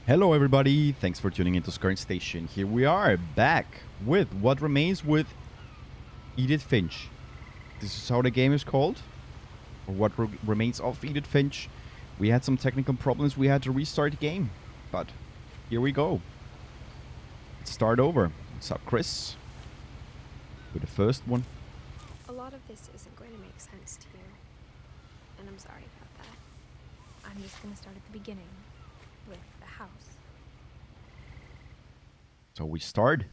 Hello everybody, thanks for tuning into Skern Station. Here we are, back with What Remains with Edith Finch. This is how the game is called, or What Remains of Edith Finch. We had some technical problems, we had to restart the game, but here we go. Let's start over. What's up, Chris? With the first one. A lot of this isn't going to make sense to you, and I'm sorry about that. I'm just going to start at the beginning, with the house. So we start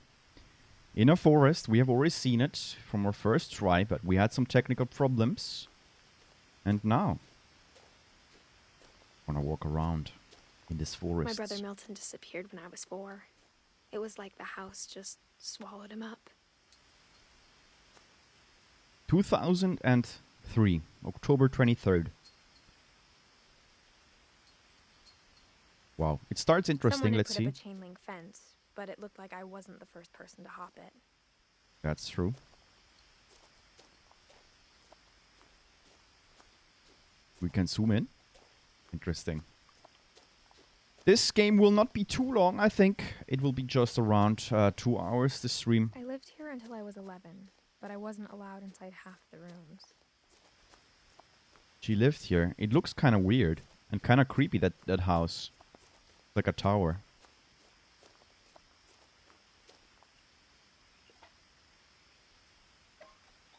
in a forest. We have already seen it from our first try, but we had some technical problems. And now, I'm gonna walk around in this forest. My brother Milton disappeared when I was 4. It was like the house just swallowed him up. 2003, October 23rd. Wow, it starts interesting. Let's see. Someone had put up a chain link fence, but it looked like I wasn't the first person to hop it. That's true. We can zoom in. Interesting. This game will not be too long, I think. It will be just around 2 hours, the stream. I lived here until I was 11, but I wasn't allowed inside half the rooms. She lived here. It looks kind of weird and kind of creepy, that house. Like a tower.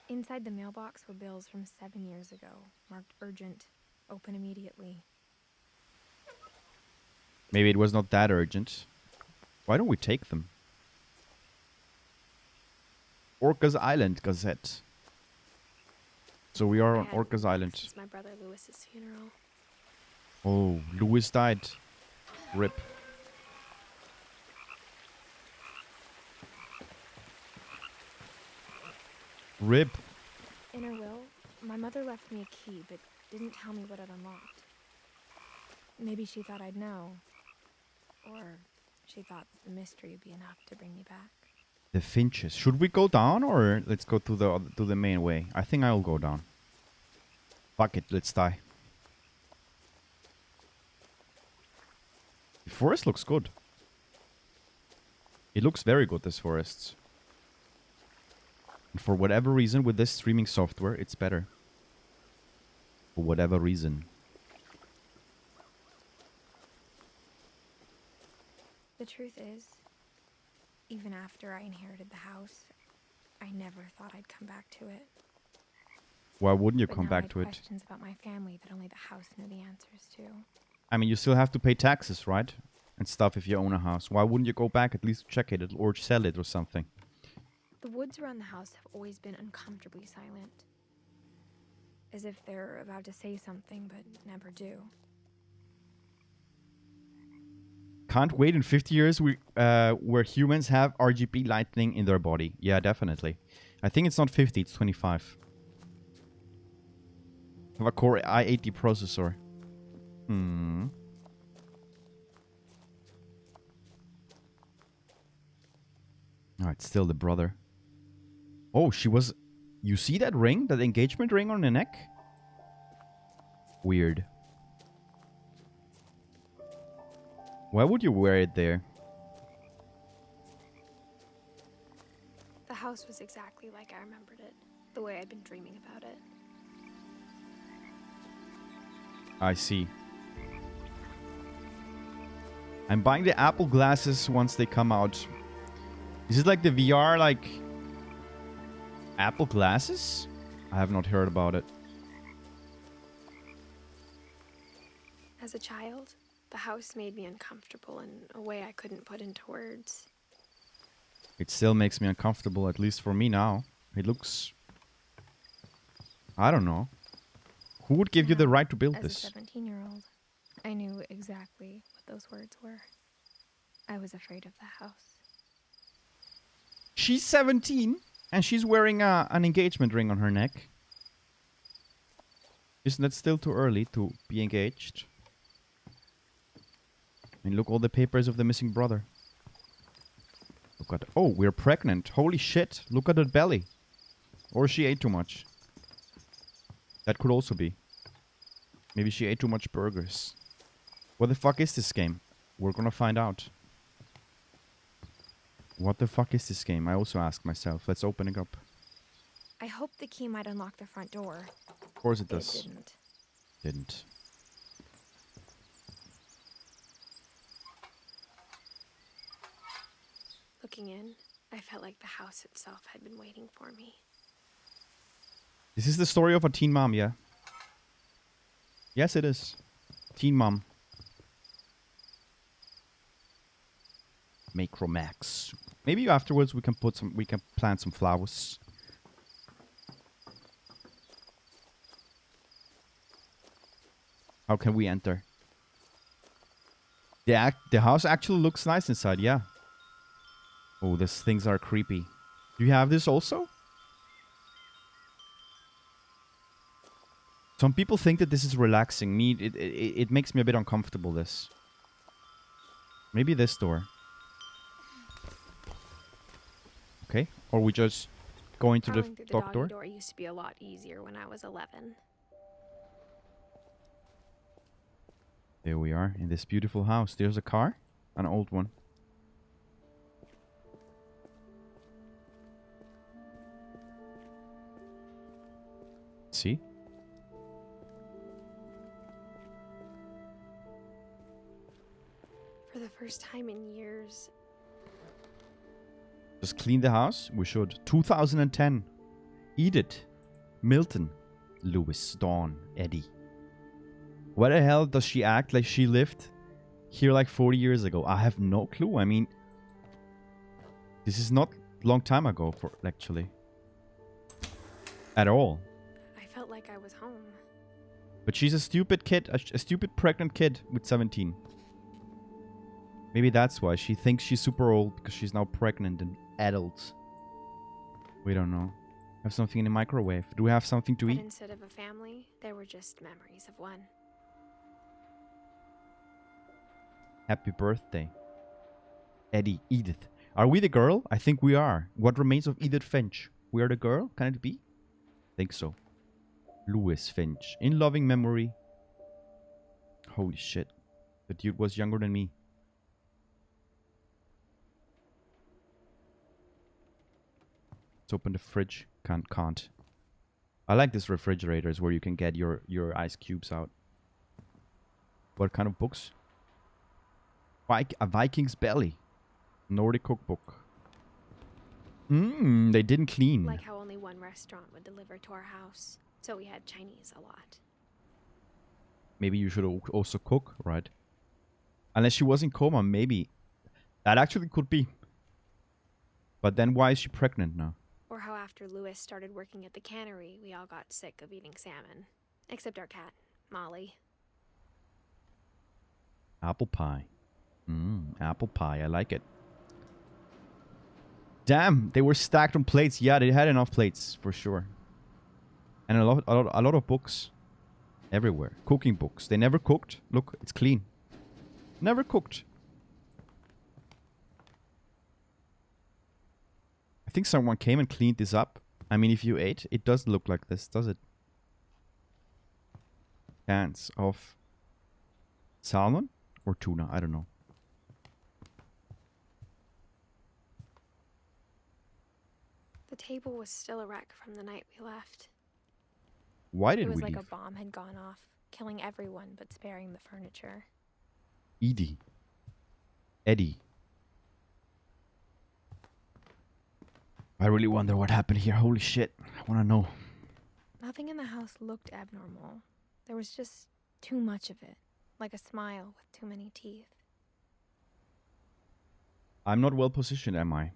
Inside the mailbox were bills from 7 years ago, marked urgent, open immediately. Maybe it was not that urgent. Why don't we take them? Orcas Island Gazette. So we are on Orcas Island. Since my brother Lewis's funeral. Oh, Lewis died. Rip. Rip. In her will, my mother left me a key, but didn't tell me what it unlocked. Maybe she thought I'd know. Or she thought the mystery would be enough to bring me back. The Finches. Should we go down or let's go to the main way? I think I'll go down. Fuck it, let's die. The forest looks good. It looks very good, this forest. And for whatever reason, with this streaming software, it's better. For whatever reason. The truth is, even after I inherited the house, I never thought I'd come back to it. Why wouldn't you But come now back I had to it? questions about my family that only the house knew the answers to. I mean, you still have to pay taxes, right? And stuff if you own a house. Why wouldn't you go back at least check it or sell it or something? The woods around the house have always been uncomfortably silent. As if they're about to say something, but never do. Can't wait in 50 years where humans have RGB lighting in their body. Yeah, definitely. I think it's not 50, it's 25. Have a Core i80 processor. Oh, it's still the brother. Oh, she was... You see that ring? That engagement ring on the neck? Weird. Why would you wear it there? The house was exactly like I remembered it, the way I'd been dreaming about it. I see. I'm buying the Apple glasses once they come out. Is it like the VR, like... Apple glasses? I have not heard about it. As a child, the house made me uncomfortable in a way I couldn't put into words. It still makes me uncomfortable, at least for me now. It looks... I don't know. Who would give you the right to build this? As a 17-year-old, I knew exactly what those words were. I was afraid of the house. She's 17 and she's wearing an engagement ring on her neck. Isn't that still too early to be engaged? I mean, look, all the papers of the missing brother. Look at... Oh, we're pregnant. Holy shit. Look at that belly. Or she ate too much. That could also be. Maybe she ate too much burgers. What the fuck is this game? We're gonna find out. What the fuck is this game? I also ask myself. Let's open it up. I hoped the key might unlock the front door. Of course it It does. didn't. Didn't. Looking in, I felt like the house itself had been waiting for me. This is the story of a teen mom, yeah? Yes, it is. Teen mom. Macromax. Maybe afterwards we can plant some flowers. How can we enter? The house actually looks nice inside, yeah. Oh, these things are creepy. Do you have this also? Some people think that this is relaxing. Me, it makes me a bit uncomfortable, this. Maybe this door. Okay, or we just go into the dog door? The door used to be a lot easier when I was 11. There we are, in this beautiful house. There's a car, an old one. See? For the first time in years, Just clean the house? We should. 2010. Edith. Milton. Lewis. Dawn. Eddie. Why the hell does she act like she lived here like 40 years ago? I have no clue. I mean, this is not a long time ago, for actually. At all. I felt like I was home. But she's a stupid kid, a stupid pregnant kid with 17. Maybe that's why she thinks she's super old, because she's now pregnant and adult. We don't know. Have something in the microwave. Do we have something to But eat? instead of a family, there were just memories of one. Happy birthday. Eddie, Edith. Are we the girl? I think we are. What remains of Edith Finch? We are the girl? Can it be? Think so. Lewis Finch. In loving memory. Holy shit. The dude was younger than me. Let's open the fridge. Can't. I like these refrigerators where you can get your ice cubes out. What kind of books? A Viking's Belly. Nordic cookbook. They didn't clean. Like how only one restaurant would deliver to our house. So we had Chinese a lot. Maybe you should also cook, right? Unless she was in coma, maybe. That actually could be. But then why is she pregnant now? Or how after Lewis started working at the cannery, we all got sick of eating salmon. Except our cat, Molly. Apple pie. Apple pie. I like it. Damn, they were stacked on plates. Yeah, they had enough plates, for sure. And a lot of books. Everywhere. Cooking books. They never cooked. Look, it's clean. Never cooked. I think someone came and cleaned this up. I mean, if you ate, it doesn't look like this, does it? Cans of salmon or tuna, I don't know. The table was still a wreck from the night we left. Why did It was we like leave? a bomb had gone off, killing everyone but sparing the furniture. Edie. Eddie. I really wonder what happened here. Holy shit. I want to know. Nothing in the house looked abnormal. There was just too much of it, like a smile with too many teeth. I'm not well positioned, am I?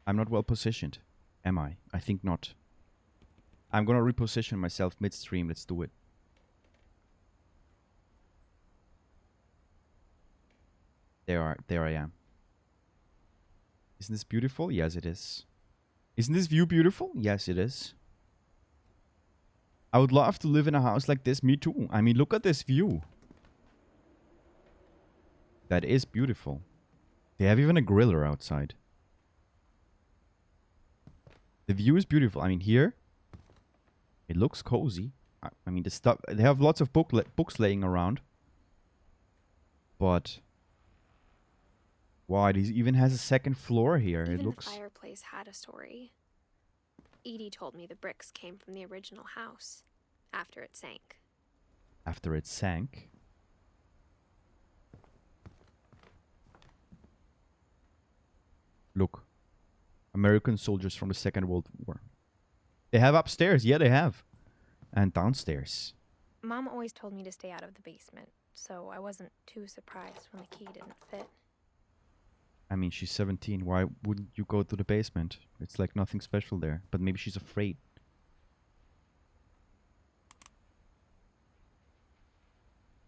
I'm not well positioned, am I? I think not. I'm gonna reposition myself midstream. Let's do it. There I am. Isn't this beautiful? Yes, it is. Isn't this view beautiful? Yes, it is. I would love to live in a house like this. Me too. I mean, look at this view. That is beautiful. They have even a griller outside. The view is beautiful. I mean, here, it looks cozy. I mean, the stuff. They have lots of books laying around. But wow, it even has a second floor here. Even It looks. the fireplace had a story. Edie told me the bricks came from the original house after it sank. After it sank. Look. American soldiers from the Second World War. They have upstairs. Yeah, they have. And downstairs. Mom always told me to stay out of the basement, so I wasn't too surprised when the key didn't fit. I mean, she's 17. Why wouldn't you go to the basement? It's like nothing special there. But maybe she's afraid.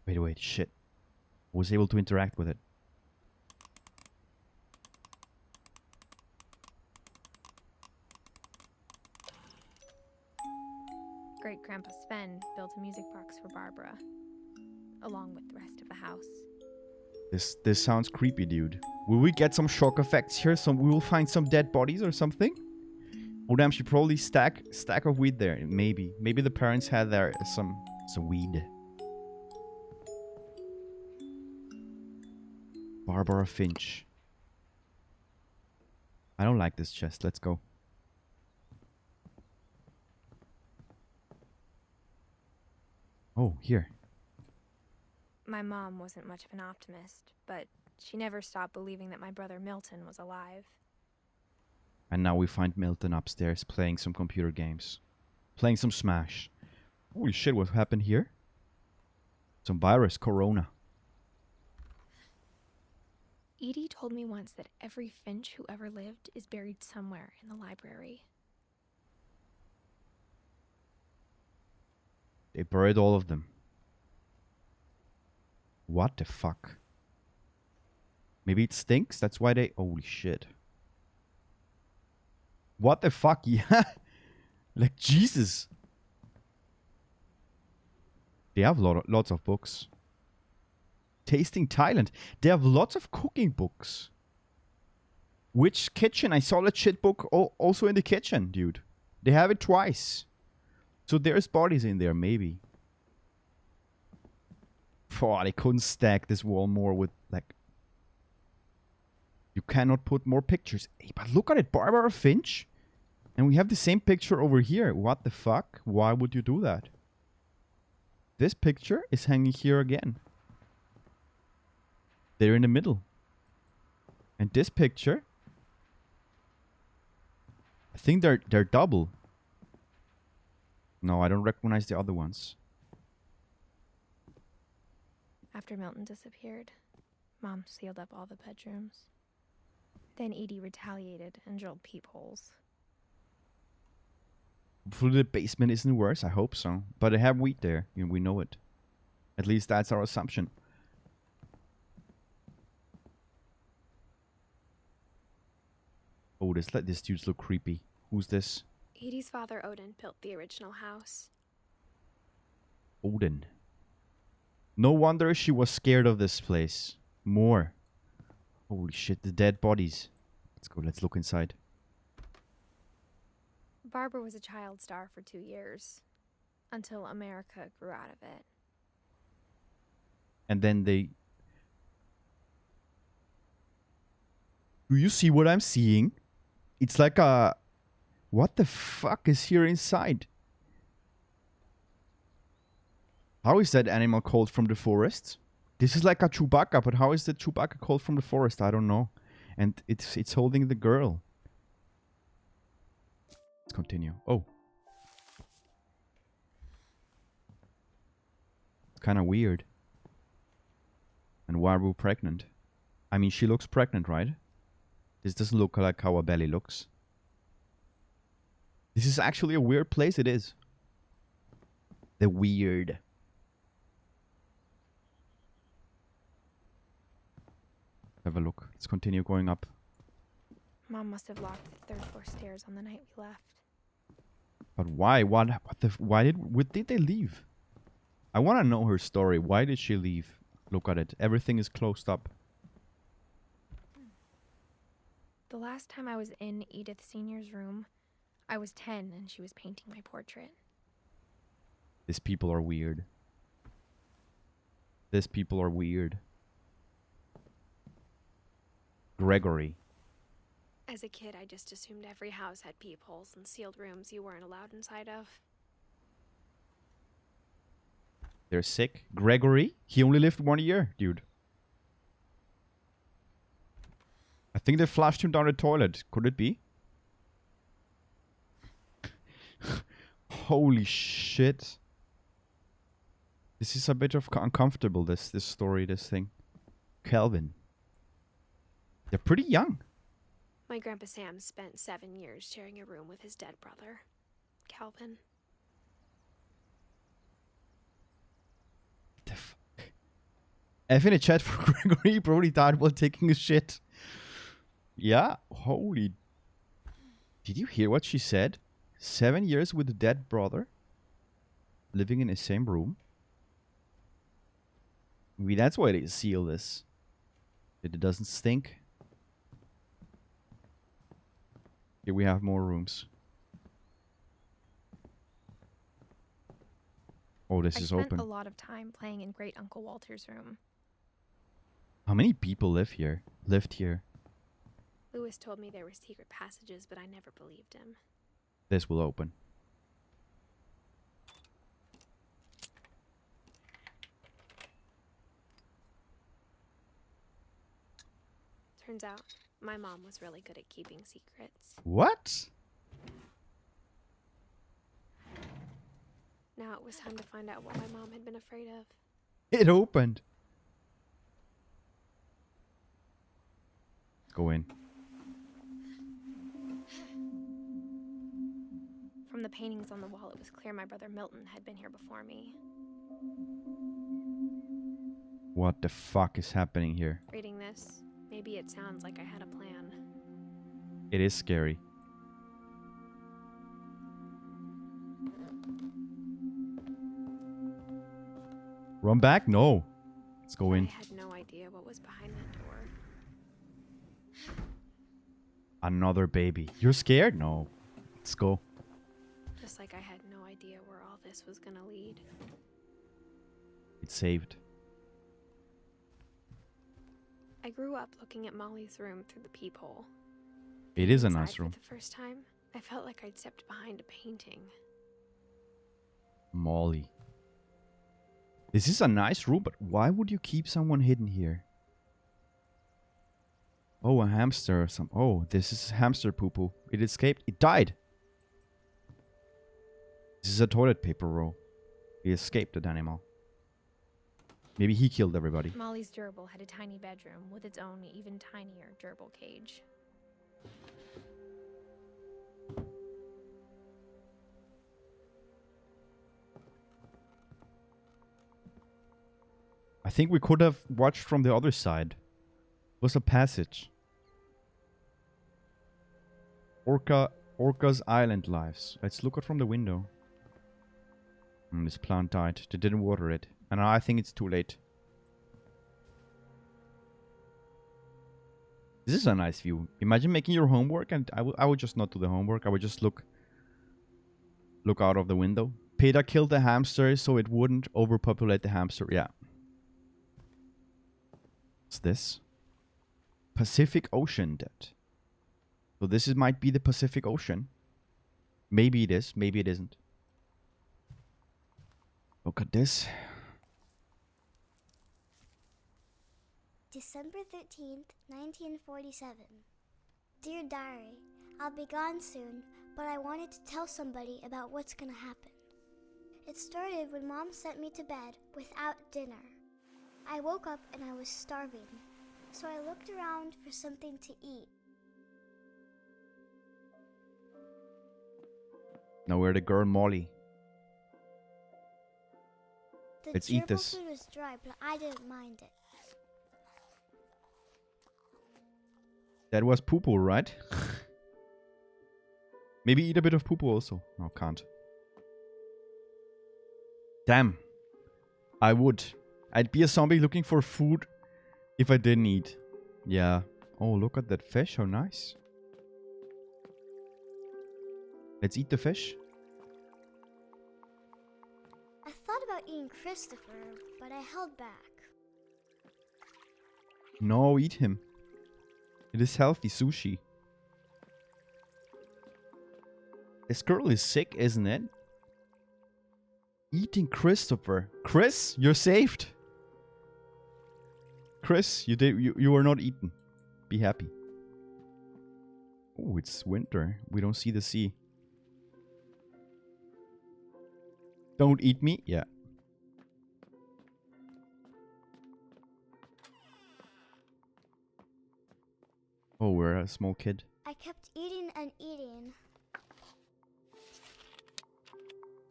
Wait. Shit. I was able to interact with it. Great-Grandpa Sven built a music box for Barbara, along with the rest of the house. This sounds creepy, dude. Will we get some shock effects here? We will find some dead bodies or something? Oh damn, she probably stack of weed there. Maybe the parents had there some weed. Barbara Finch. I don't like this chest. Let's go. Oh, here. My mom wasn't much of an optimist, but she never stopped believing that my brother Milton was alive. And now we find Milton upstairs playing some computer games. Playing some Smash. Holy shit, what happened here? Some virus, Corona. Edie told me once that every Finch who ever lived is buried somewhere in the library. They buried all of them. What the fuck? Maybe it stinks? That's why they... Holy shit. What the fuck? Yeah. Like, Jesus. They have lots of books. Tasting Thailand. They have lots of cooking books. Which kitchen? I saw that shit book also in the kitchen, dude. They have it twice. So there's bodies in there, maybe. Oh, they couldn't stack this wall more with, like... You cannot put more pictures. Hey, but look at it, Barbara Finch. And we have the same picture over here. What the fuck? Why would you do that? This picture is hanging here again. They're in the middle. And this picture... I think they're double. No, I don't recognize the other ones. After Milton disappeared, Mom sealed up all the bedrooms. Then Edie retaliated and drilled peepholes. Hopefully the basement isn't worse. I hope so. But they have wheat there. You know, we know it. At least that's our assumption. Oh, this dude's look creepy. Who's this? Edie's father, Odin, built the original house. Odin. No wonder she was scared of this place. More. Holy shit, the dead bodies. Let's go, let's look inside. Barbara was a child star for 2 years, until America grew out of it. And then they... Do you see what I'm seeing? It's like a... What the fuck is here inside? How is that animal called from the forest? This is like a Chewbacca, but how is the Chewbacca called from the forest? I don't know. And it's holding the girl. Let's continue. Oh. It's kind of weird. And why are we pregnant? I mean, she looks pregnant, right? This doesn't look like how a belly looks. This is actually a weird place, it is. The weird. Have a look. Let's continue going up. Mom must have locked the third floor stairs on the night we left. But why? Why did they leave? I want to know her story. Why did she leave? Look at it. Everything is closed up. The last time I was in Edith Sr.'s room, I was 10 and she was painting my portrait. These people are weird. These people are weird. Gregory. As a kid, I just assumed every house had peepholes and sealed rooms you weren't allowed inside of. They're sick. Gregory? He only lived 1 year, dude. I think they flushed him down the toilet. Could it be? Holy shit. This is a bit of uncomfortable, this story, this thing. Calvin. They're pretty young. My Grandpa Sam spent 7 years sharing a room with his dead brother, Calvin. The fuck? F in the chat for Gregory probably died while taking a shit. Yeah, holy. Did you hear what she said? 7 years with a dead brother? Living in the same room? Maybe that's why they seal this. That it doesn't stink. Here we have more rooms. Oh, this is open. I spent a lot of time playing in Great Uncle Walter's room. How many people lived here? Lewis told me there were secret passages, but I never believed him. This will open. Turns out, my mom was really good at keeping secrets. What? Now it was time to find out what my mom had been afraid of. It opened. Go in. From the paintings on the wall, it was clear my brother Milton had been here before me. What the fuck is happening here? Reading this, maybe it sounds like I had a plan. It is scary. Run back? No. Let's go in. I had no idea what was behind that door. Another baby. You're scared? No. Let's go. Just like I had no idea where all this was gonna lead. It's saved. I grew up looking at Molly's room through the peephole. It is a Inside nice room. For the first time, I felt like I'd stepped behind a painting. Molly. This is a nice room, but why would you keep someone hidden here? Oh, a hamster or some. Oh, this is hamster poo-poo. It escaped. It died. This is a toilet paper roll. He escaped that animal. Maybe he killed everybody. Molly's gerbil had a tiny bedroom with its own even tinier gerbil cage. I think we could have watched from the other side. It was a passage. Orca's island lives. Let's look out from the window. This plant died. They didn't water it. And I think it's too late. This is a nice view. Imagine making your homework and I would just not do the homework. I would just look out of the window. PETA killed the hamster so it wouldn't overpopulate the hamster. Yeah. What's this? Pacific Ocean debt. So this might be the Pacific Ocean. Maybe it is. Maybe it isn't. Look at this. December 13th, 1947. Dear Diary, I'll be gone soon, but I wanted to tell somebody about what's gonna happen. It started when Mom sent me to bed without dinner. I woke up and I was starving, so I looked around for something to eat. Now we're the girl Molly. The Let's eat gerbil this. food was dry, but I didn't mind it. That was poo-poo, right? Maybe eat a bit of poo-poo also. No, can't. Damn. I would. I'd be a zombie looking for food if I didn't eat. Yeah. Oh, look at that fish. How nice. Let's eat the fish. I thought about eating Christopher, but I held back. No, eat him. It is healthy sushi. This girl is sick, isn't it? Eating Christopher. Chris, you're saved. Chris, you were not eaten. Be happy. Oh, it's winter. We don't see the sea. Don't eat me? Yeah. Oh, we're a small kid. I kept eating and eating.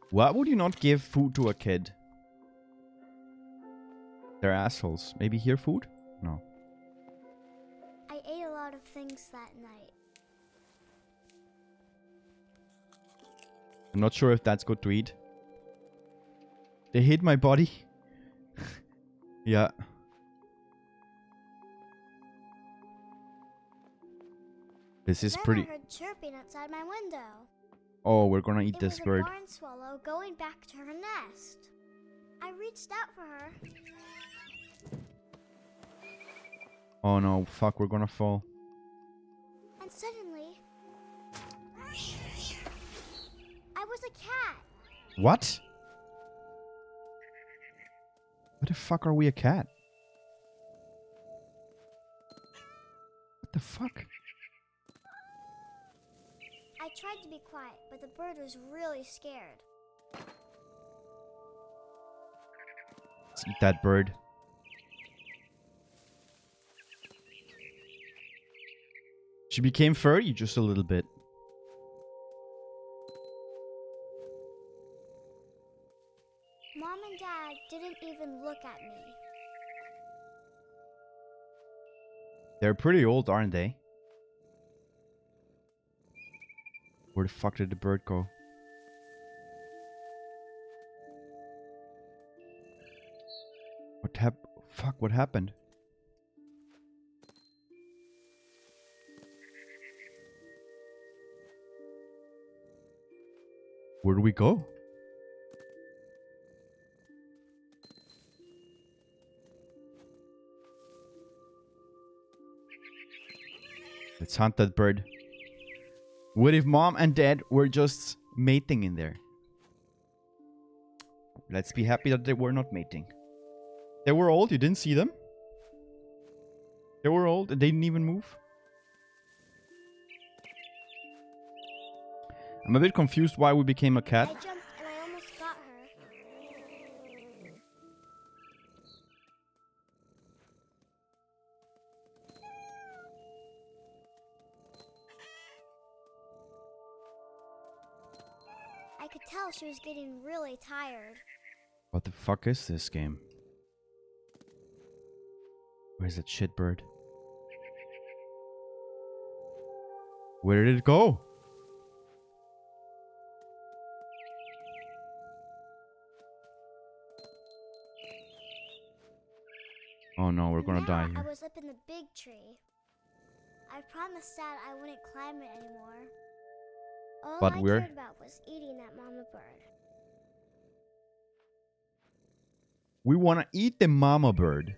Why would you not give food to a kid? They're assholes. Maybe here food? No. I ate a lot of things that night. I'm not sure if that's good to eat. They hit my body. Yeah. This is Then pretty... I heard chirping outside my window. Oh, we're gonna eat this It was bird. a barn swallow going back to her nest. I reached out for her. Oh no, fuck, we're gonna fall. And suddenly, I was a cat. What? What the fuck are we, a cat? What the fuck? I tried to be quiet, but the bird was really scared. Let's eat that bird. She became furry just a little bit. Mom and Dad didn't even look at me. They're pretty old, aren't they? Where the fuck did the bird go? What happened? Where do we go? Let's hunt that bird. What if Mom and Dad were just mating in there? Let's be happy that they were not mating. They were old, you didn't see them? They were old and they didn't even move? I'm a bit confused why we became a cat. I jumped and I almost got her. I could tell she was getting really tired. What the fuck is this game? Where's that shit bird? Where did it go? Oh no, we're gonna die I here. was up in the big tree. I promised Dad I wouldn't climb it anymore. All But I we're- cared about was eating that mama bird. We wanna eat the mama bird.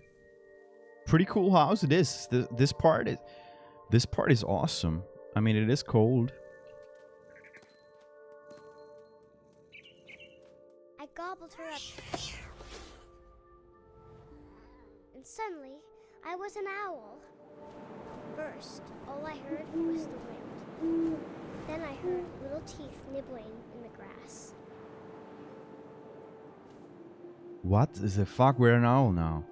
Pretty cool house it is. This part is awesome. I mean, it is cold. I gobbled her up. And suddenly, I was an owl. First, all I heard was the wind. Then I heard little teeth nibbling in the grass. What the fuck? We're an owl now.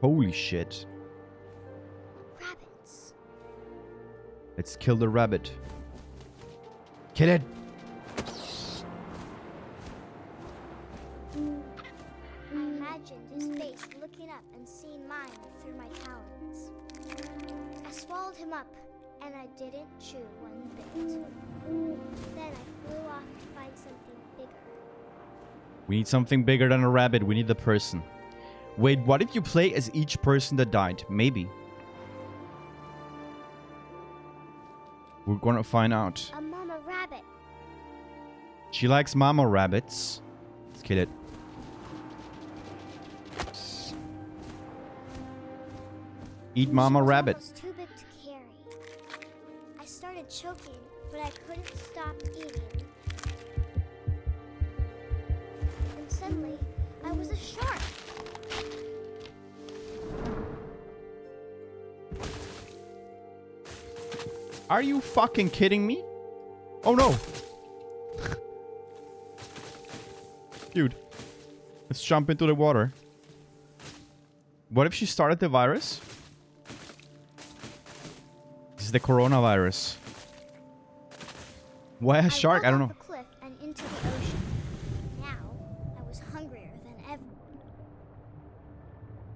Holy shit. Rabbits. Let's kill the rabbit. Kill it! I imagined his face looking up and seeing mine through my talons. I swallowed him up, and I didn't chew one bit. Then I flew off to find something bigger. We need something bigger than a rabbit. We need the person. Wait, what if you play as each person that died? Maybe. We're gonna find out. A mama rabbit. She likes mama rabbits. Let's kill it. Eat and Mama she was Rabbit. almost too big to carry. I started choking, but I couldn't stop eating. And suddenly, I was a shark. Are you fucking kidding me? Oh no. Dude. Let's jump into the water. What if she started the virus? This is the coronavirus. Why a shark? I don't know. I fell off the cliff and into the ocean. Now, I was hungrier than ever.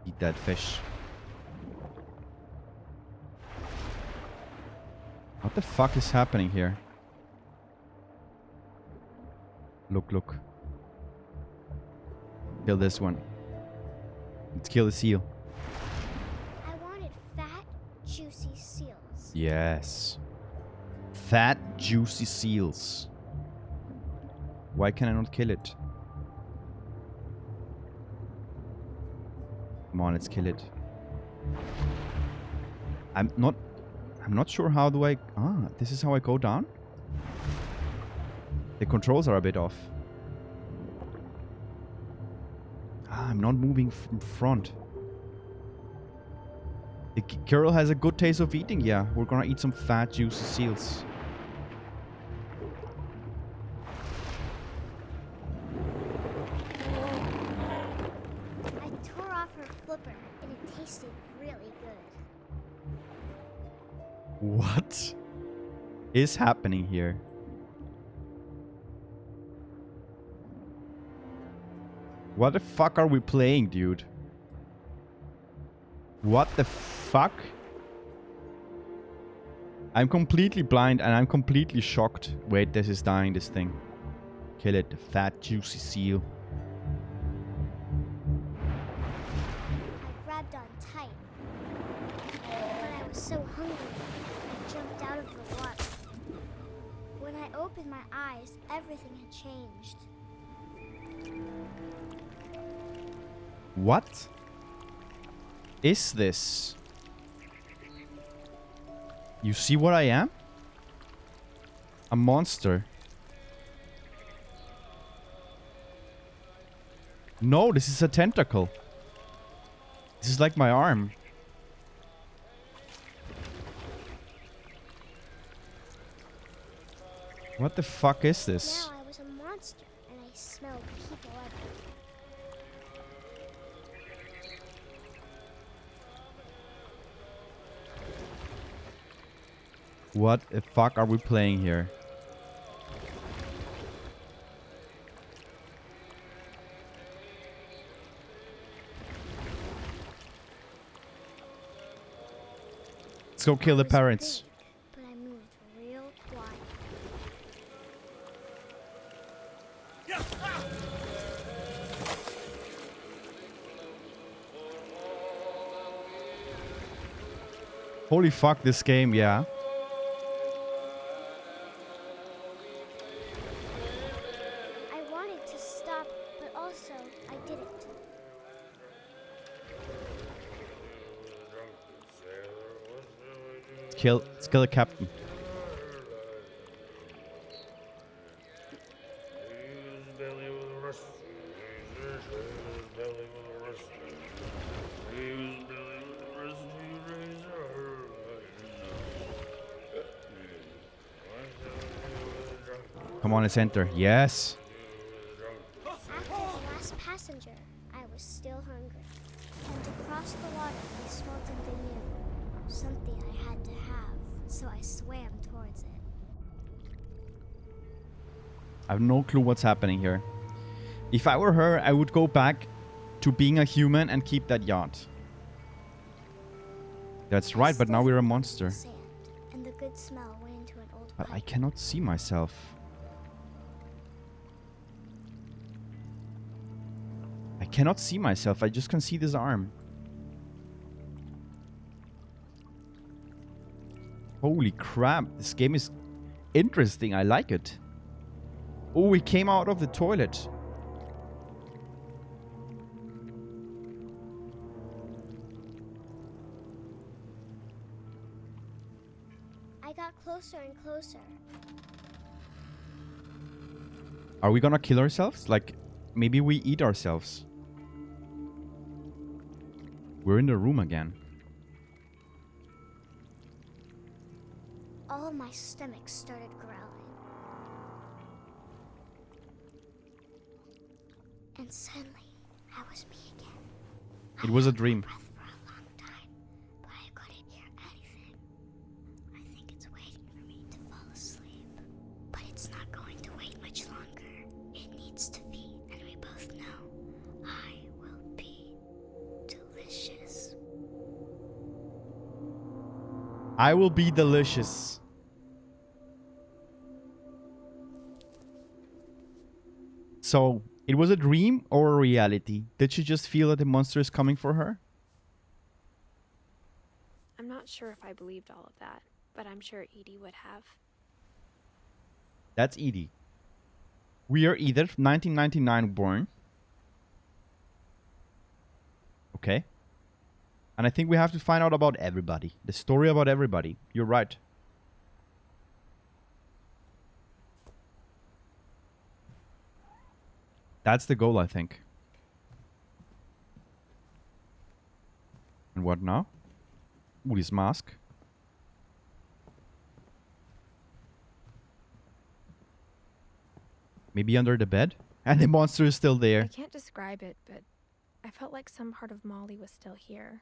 Eat that fish. What the fuck is happening here? Look, look. Kill this one. Let's kill the seal. I wanted fat, juicy seals. Yes. Fat, juicy seals. Why can I not kill it? Come on, let's kill it. I'm not sure how do I... Ah, this is how I go down? The controls are a bit off. Ah, I'm not moving from front. The girl has a good taste of eating. Yeah, we're gonna eat some fat, juicy seals. I tore off her flipper, and it tasted really good. What is happening here? What the fuck are we playing, dude? What the fuck? I'm completely blind and I'm completely shocked. Wait, this is dying, this thing. Kill it, the fat, juicy seal. I grabbed on tight, but I was so hungry, I jumped out of the water. When I opened my eyes, everything had changed. What is this? You see what I am? A monster. No, this is a tentacle. This is like my arm. What the fuck is this? Now I was a monster, and I smelled people everywhere. What the fuck are we playing here? Let's go kill the I was parents. big, but I moved real quiet. Holy fuck, this game, yeah. I wanted to stop, but also I didn't. Let's kill the captain. Come on, let's enter. Yes. After the last passenger, I was still hungry. And to cross the water, I smelled something new. Something I had to have, so I swam towards it. I have no clue what's happening here. If I were her, I would go back to being a human and keep that yacht. That's right, but now we're a monster. Sand, and the good smell went into an old But pipe. I cannot see myself. I cannot see myself. I just can see this arm. Holy crap. This game is interesting. I like it. Oh, we came out of the toilet. closer and closer. Are we gonna kill ourselves? Like, maybe we eat ourselves. We're in the room again. All of my stomach started growling. And suddenly, I was me again. It was a dream. Breath for a long time, but I couldn't hear anything. I think it's waiting for me to fall asleep. But it's not going to wait much longer. It needs to be, and we both know I will be delicious. I will be delicious. So, it was a dream or a reality? Did she just feel that the monster is coming for her? I'm not sure if I believed all of that, but I'm sure Edie would have. That's Edie. We are Edith, 1999 born. Okay. And I think we have to find out about everybody. The story about everybody. You're right. That's the goal, I think. And what now? Ooh, this mask. Maybe under the bed? And the monster is still I there. can't describe it, but I felt like some part of Molly was still here.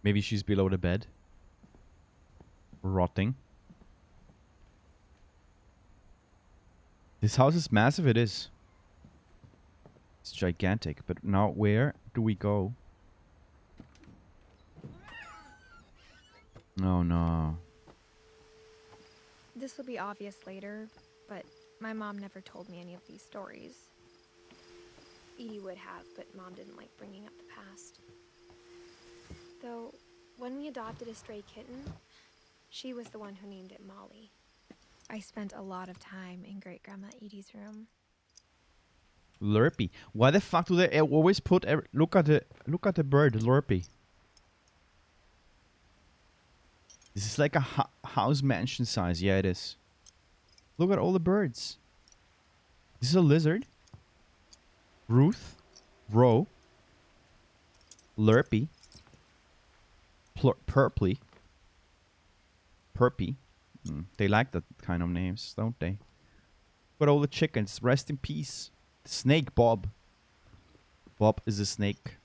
Maybe she's below the bed. Rotting. This house is massive, it is. It's gigantic. But now where do we go? Oh no. This will be obvious later, but my mom never told me any of these stories. Edie would have, but Mom didn't like bringing up the past. Though, when we adopted a stray kitten, she was the one who named it Molly. I spent a lot of time in Great-Grandma Edie's room. Lurpy. Why the fuck do they always put... Look at the bird, Lurpy. This is like a house mansion size. Yeah, it is. Look at all the birds. This is a lizard. Ruth. Ro. Lurpy. Purply. Perpy. They like that kind of names, don't they? But all the chickens. Rest in peace. The snake, Bob. Bob is a snake.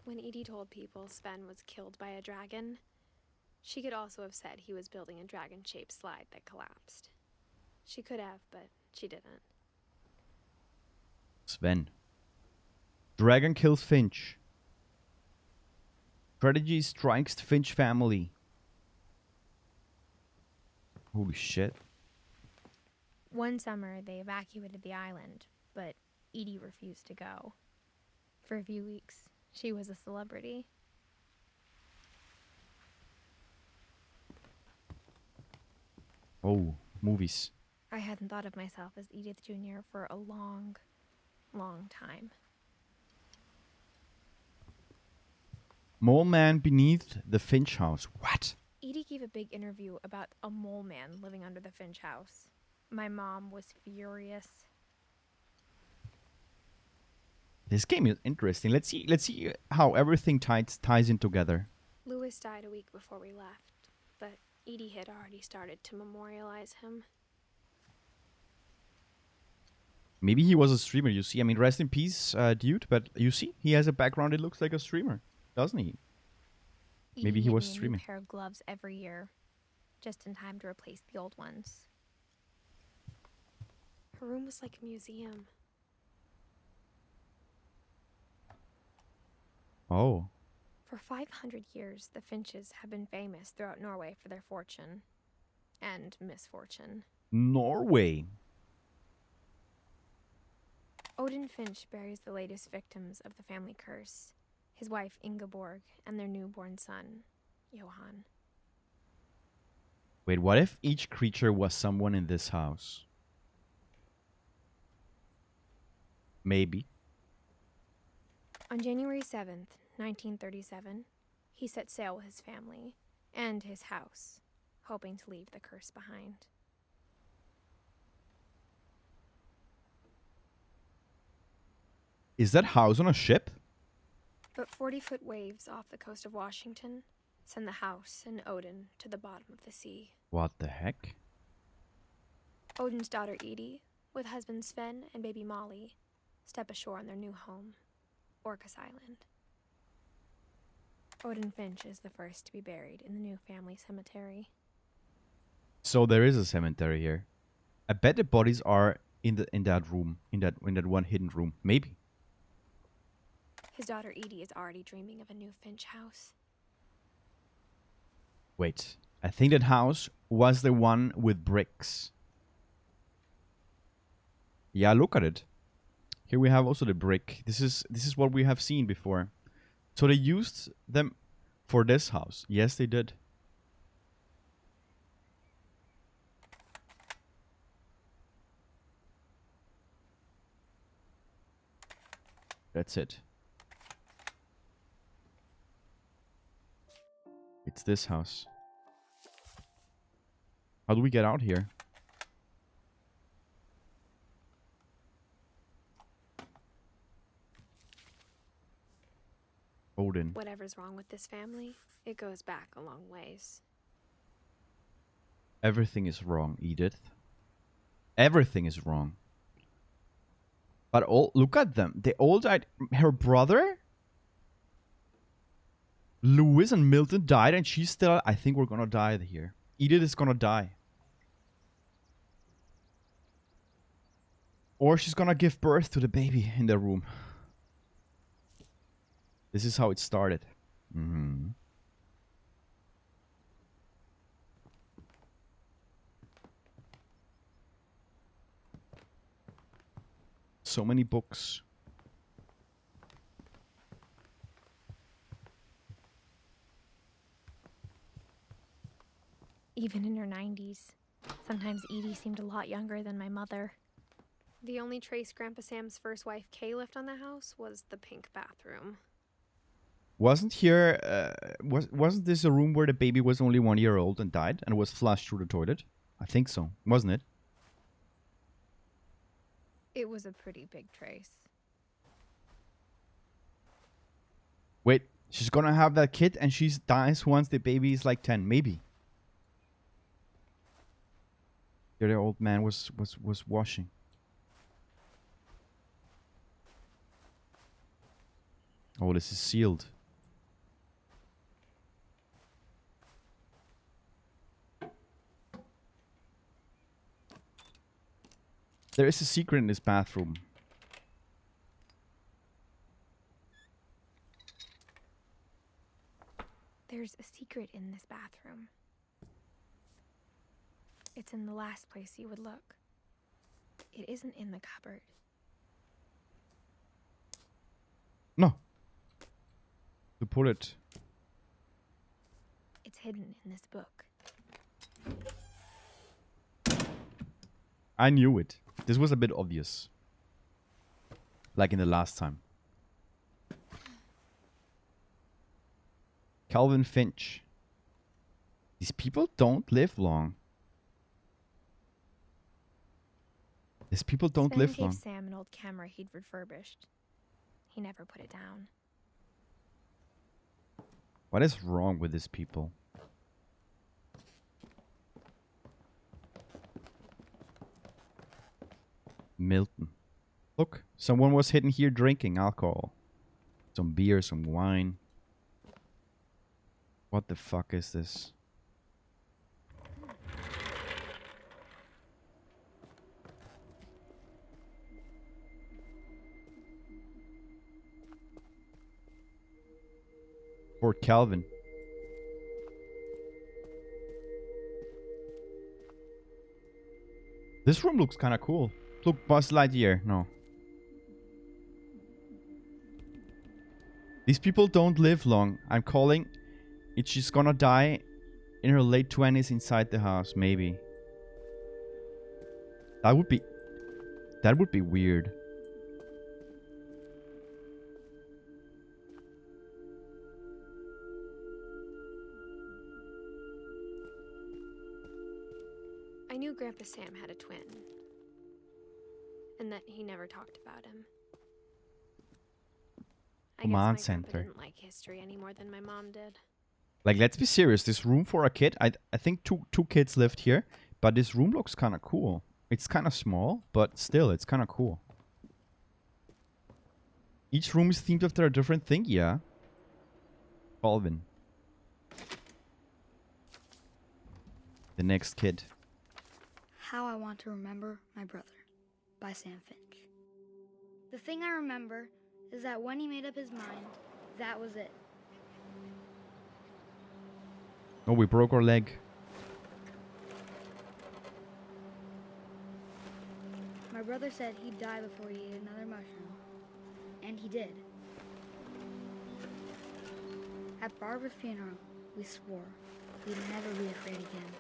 When Edie told people Sven was killed by a dragon, she could also have said he was building a dragon-shaped slide that collapsed. She could have, but she didn't. Sven. Dragon kills Finch. Strategy strikes the Finch family. Holy shit. One summer, they evacuated the island, but Edie refused to go. For a few weeks, she was a celebrity. Oh, movies. I hadn't thought of myself as Edith Jr. for a long, long time. Mole man beneath the Finch house. What? Edie gave a big interview about a mole man living under the Finch house. My mom was furious. This game is interesting. Let's see how everything ties in together. Louis died a week before we left, but Edie had already started to memorialize him. Maybe he was a streamer, you see. I mean, rest in peace, dude. But you see, he has a background. It looks like a streamer, doesn't he? Edie Maybe he knit was me a streaming. new pair of gloves every year, just in time to replace the old ones. Her room was like a museum. Oh. For 500 years, the Finches have been famous throughout Norway for their fortune and misfortune. Norway. Odin Finch buries the latest victims of the family curse, his wife Ingeborg and their newborn son, Johan. Wait, what if each creature was someone in this house? Maybe. On January 7th, 1937, he set sail with his family and his house, hoping to leave the curse behind. Is that house on a ship? But 40-foot waves off the coast of Washington send the house and Odin to the bottom of the sea. What the heck? Odin's daughter Edie, with husband Sven and baby Molly, step ashore on their new home, Orcas Island. Odin Finch is the first to be buried in the new family cemetery. So there is a cemetery here. I bet the bodies are in that room, in that one hidden room. Maybe. His daughter Edie is already dreaming of a new Finch house. Wait, I think that house was the one with bricks. Yeah, look at it. Here we have also the brick. This is what we have seen before. So they used them for this house. Yes, they did. That's it. It's this house. How do we get out here? Odin. Whatever's wrong with this family, it goes back a long ways. Everything is wrong, Edith. Everything is wrong. But all, look at them. They all died. Her brother? Lewis and Milton died and she's still... I think we're gonna die here. Edith is gonna die. Or she's gonna give birth to the baby in the room. This is how it started. Mm-hmm. So many books. Even in her 90s, sometimes Edie seemed a lot younger than my mother. The only trace Grandpa Sam's first wife Kay left on the house was the pink bathroom. Wasn't this a room where the baby was only 1 year old and died and was flushed through the toilet? I think so, wasn't it? It was a pretty big trace. Wait, she's gonna have that kid and she dies once the baby is like 10, maybe. Here the old man was washing. Oh, this is sealed. There is a secret in this bathroom. There's a secret in this bathroom. It's in the last place you would look. It isn't in the cupboard. No. To pull it. It's hidden in this book. I knew it. This was a bit obvious. Like in the last time. Calvin Finch. These people don't live long. These people don't live long. Sven gave Sam an old camera he'd refurbished. He never put it down. What is wrong with these people? Milton. Look, someone was hidden here drinking alcohol. Some beer, some wine. What the fuck is this? Fort Calvin. This room looks kind of cool. Look, Buzz Lightyear. No. These people don't live long. I'm calling it. She's gonna die in her late 20s inside the house, maybe. That would be weird. Grandpa Sam had a twin. And that he never talked about him. I guess Command my grandpa center. didn't like history any more than my mom did. Like, let's be serious. This room for a kid, I think two kids lived here, but this room looks kind of cool. It's kind of small, but still, it's kind of cool. Each room is themed after a different thing, yeah. Calvin. The next kid. How I Want to Remember My Brother by Sam Finch. The thing I remember is that when he made up his mind, that was it. Oh, we broke our leg. My brother said he'd die before he ate another mushroom. And he did. At Barbara's funeral, we swore we'd never be afraid again.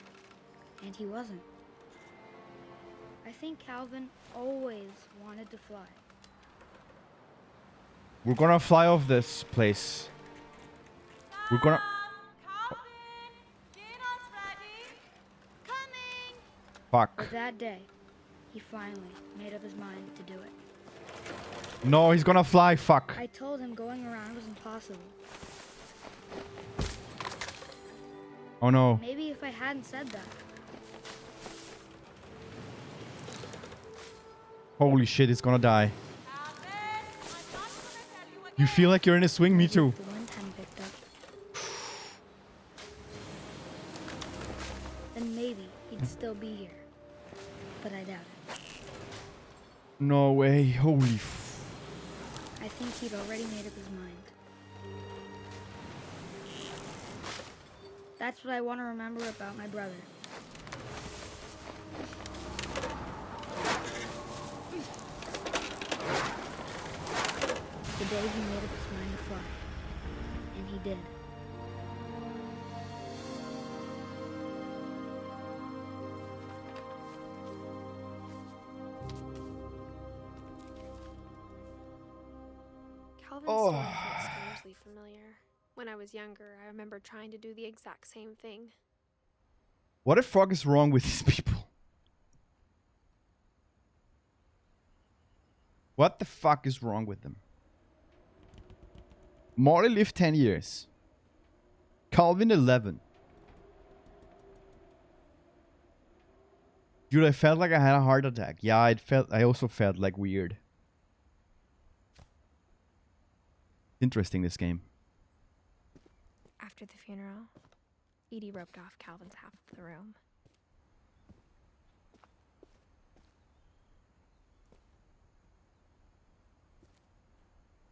And he wasn't. I think Calvin always wanted to fly. We're gonna fly off this place. We're gonna... Calvin, dinner's ready. Coming. Fuck. But that day, he finally made up his mind to do it. No, he's gonna fly. Fuck. I told him going around was impossible. Oh no. Maybe if I hadn't said that. Holy shit, he's gonna die. Calvin, I'm not gonna tell you again. You feel like you're in a swing? Me too. The wind hadn't picked up. Then maybe he'd still be here. But I doubt it. No way. Holy I think he'd already made up his mind. That's what I want to remember about my brother. The day he made up his mind to fly. And he did. Calvin's Oh. story felt strangely familiar. When I was younger, I remember trying to do the exact same thing. What the fuck is wrong with these people? What the fuck is wrong with them? Molly lived 10 years. Calvin 11. Dude, I felt like I had a heart attack. Yeah, I also felt like weird. Interesting, this game. After the funeral, Edie roped off Calvin's half of the room.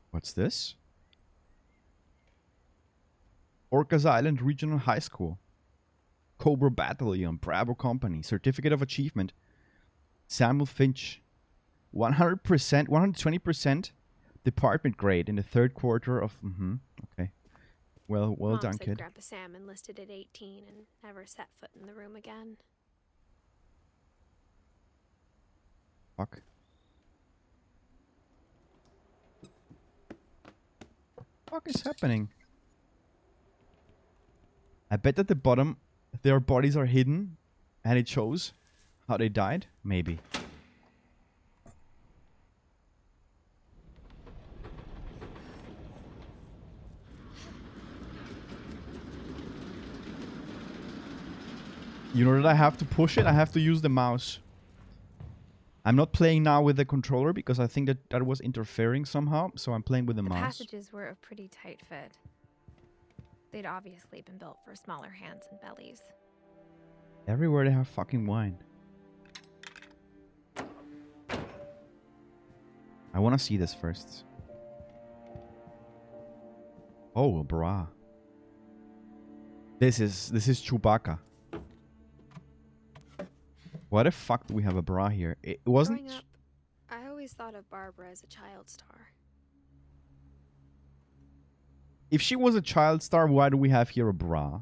What's this? Orcas Island Regional High School. Cobra Battalion, Bravo Company, Certificate of Achievement. Samuel Finch. 100%, 120% department grade in the third quarter of... okay. Well Mom done, said kid. Grandpa Sam enlisted at 18 and never set foot in the room again. Fuck. What is happening? I bet at the bottom their bodies are hidden and it shows how they died. Maybe. You know that I have to push it? I have to use the mouse. I'm not playing now with the controller because I think that was interfering somehow. So I'm playing with the The mouse. passages were a pretty tight fit. They'd obviously been built for smaller hands and bellies. Everywhere they have fucking wine. I want to see this first. Oh, a bra. This is Chewbacca. Why the fuck do we have a bra here? It wasn't... Growing up, I always thought of Barbara as a child star. If she was a child star, why do we have here a bra?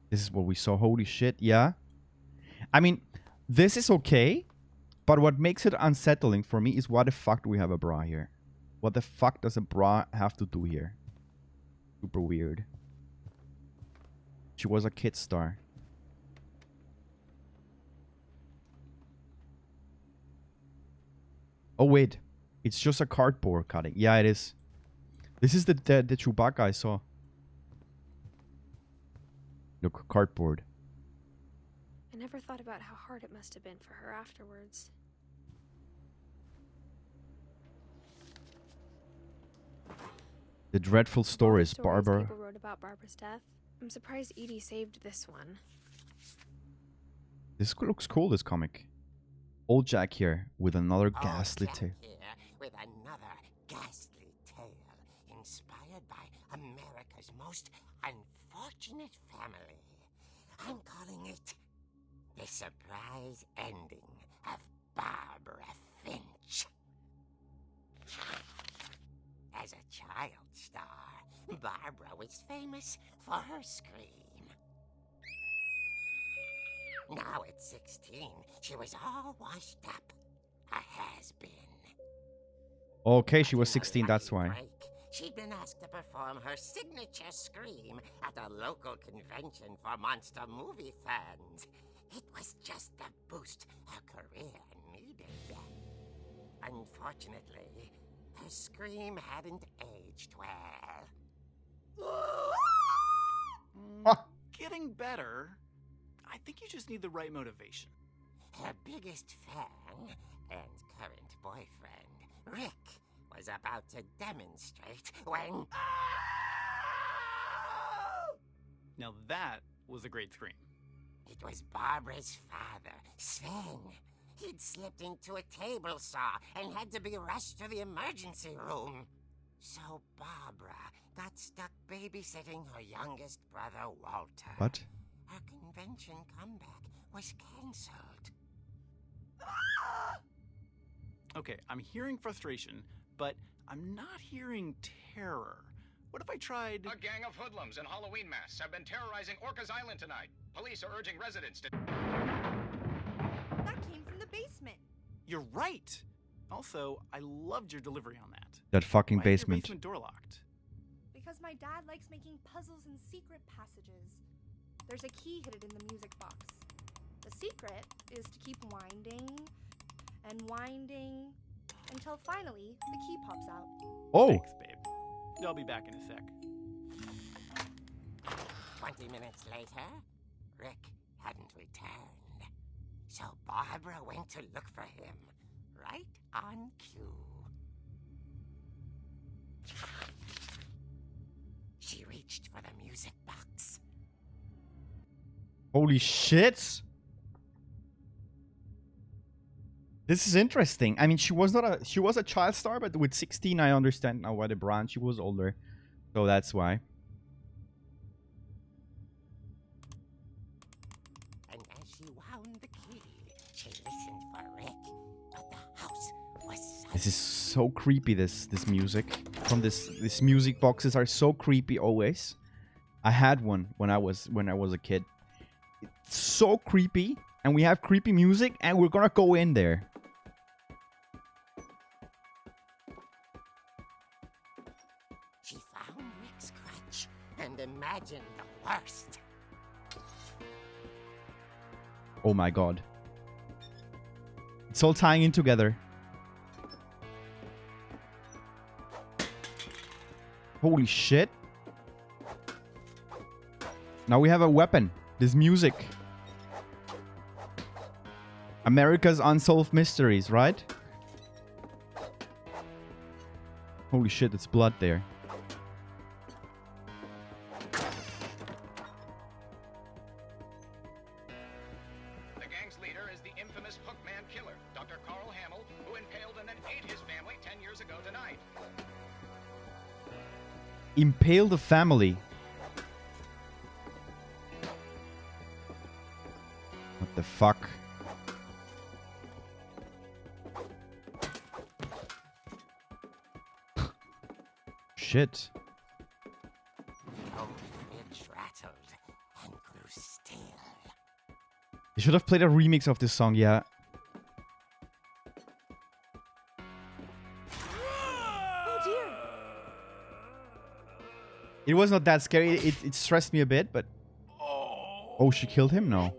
This is what we saw. Holy shit, yeah. I mean, this is okay. But what makes it unsettling for me is why the fuck do we have a bra here? What the fuck does a bra have to do here? Super weird. She was a kid star. Oh wait, it's just a cardboard cutting. Yeah, it is. This is the Chewbacca I saw. Look, cardboard. I never thought about how hard it must have been for her afterwards. The dreadful stories Barbara. People wrote about Barbara's death. I'm surprised Edie saved this one. This looks cool, this comic. Old Jack here with another ghastly tale. Here with another ghastly tale inspired by America's most unfortunate family. I'm calling it The Surprise Ending of Barbara Finch. As a child star, Barbara was famous for her scream. Now at 16, she was all washed up. A has-been. Okay, she was 16, that's why. Break, she'd been asked to perform her signature scream at a local convention for monster movie fans. It was just the boost her career needed. Unfortunately, her scream hadn't aged well. Getting better. I think you just need the right motivation. Her biggest fan and current boyfriend, Rick, was about to demonstrate when... Now that was a great scream. It was Barbara's father, Sven. He'd slipped into a table saw and had to be rushed to the emergency room. So Barbara got stuck babysitting her youngest brother, Walter. What? Her convention comeback was cancelled. Okay, I'm hearing frustration, but I'm not hearing terror. What if I tried... A gang of hoodlums in Halloween masks have been terrorizing Orcas Island tonight. Police are urging residents to... That came from the basement. You're right! Also, I loved your delivery on that. That fucking Why is your basement. basement door locked? Because my dad likes making puzzles and secret passages. There's a key hidden in the music box. The secret is to keep winding and winding until finally the key pops out. Oh! Thanks, babe. I'll be back in a sec. 20 minutes later, Rick hadn't returned. So Barbara went to look for him, right on cue. She reached for the music box. Holy shit! This is interesting. I mean, she was a child star, but with 16, I understand now why the brand. She was older, so that's why. And as she wound the key, she listened for Rick, but the house was silent. This is so creepy. This music from this music boxes are so creepy always. I had one when I was a kid. It's so creepy, and we have creepy music, and we're gonna go in there. She found Rick's crutch and imagined the worst. Oh my god. It's all tying in together. Holy shit. Now we have a weapon. This music. America's Unsolved Mysteries, right? Holy shit, it's blood there. The gang's leader is the infamous Hookman killer, Dr. Carl Hamill, who impaled and then ate his family 10 years ago tonight. Impale the family. What the fuck? Shit. Old fridge rattled and grew still. They should have played a remix of this song, yeah. Oh dear! It was not that scary. It stressed me a bit, but... Oh, she killed him? No.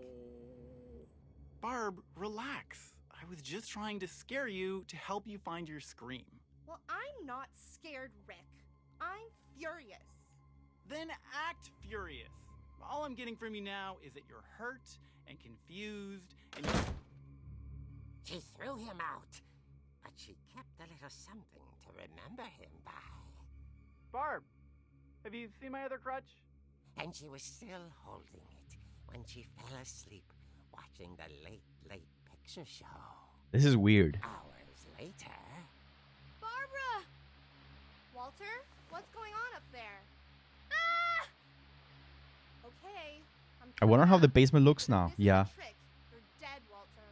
Barb, relax. I was just trying to scare you to help you find your scream. Well, I'm not scared, Rick. I'm furious. Then act furious. All I'm getting from you now is that you're hurt and confused and you're... She threw him out, but she kept a little something to remember him by. Barb, have you seen my other crutch? And she was still holding it when she fell asleep watching the late picture show. This is weird. Hours later... Barbara! Walter, what's going on up there? Ah! Okay, I wonder how the basement looks now. This is Yeah. a trick. You're dead, Walter.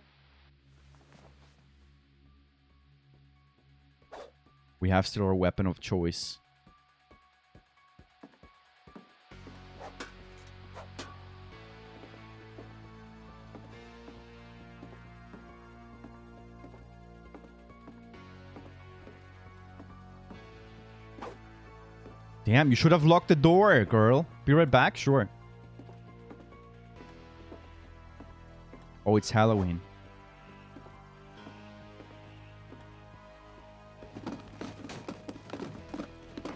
We have still our weapon of choice. Damn, you should have locked the door, girl. Be right back, sure. Oh, it's Halloween.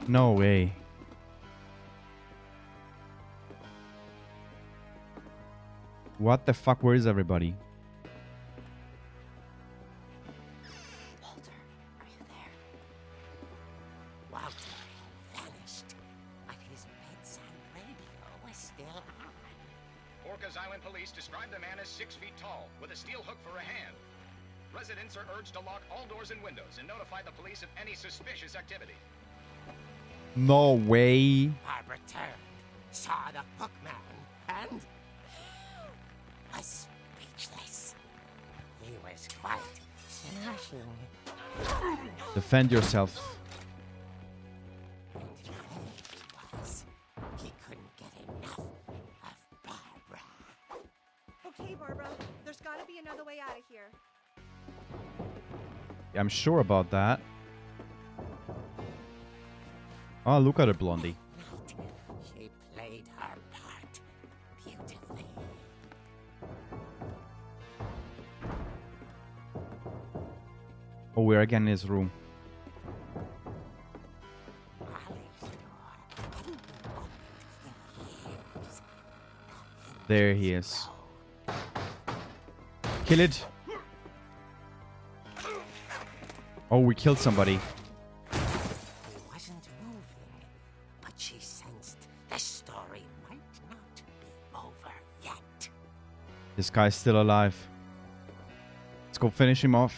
No way. What the fuck? Where is everybody? Walter, are you there? Walter had vanished, but his bedside radio was still on. Orcas Island police describe the man as 6 feet tall, with a steel hook for a hand. Residents are urged to lock all doors and windows and notify the police of any suspicious activity. No way. Barbara turned, saw the hook man, and was speechless. He was quite smashing. Defend yourself. And there he was. He couldn't get enough of Barbara. Okay, Barbara, there's gotta be another way out of here. I'm sure about that. Oh, look at her, Blondie. She played her part beautifully. Oh, we're again in his room. Molly's door hadn't been opened in years. There he is. Kill it. Oh, we killed somebody. He wasn't moving, but she sensed the story might not be over yet. This guy's still alive. Let's go finish him off.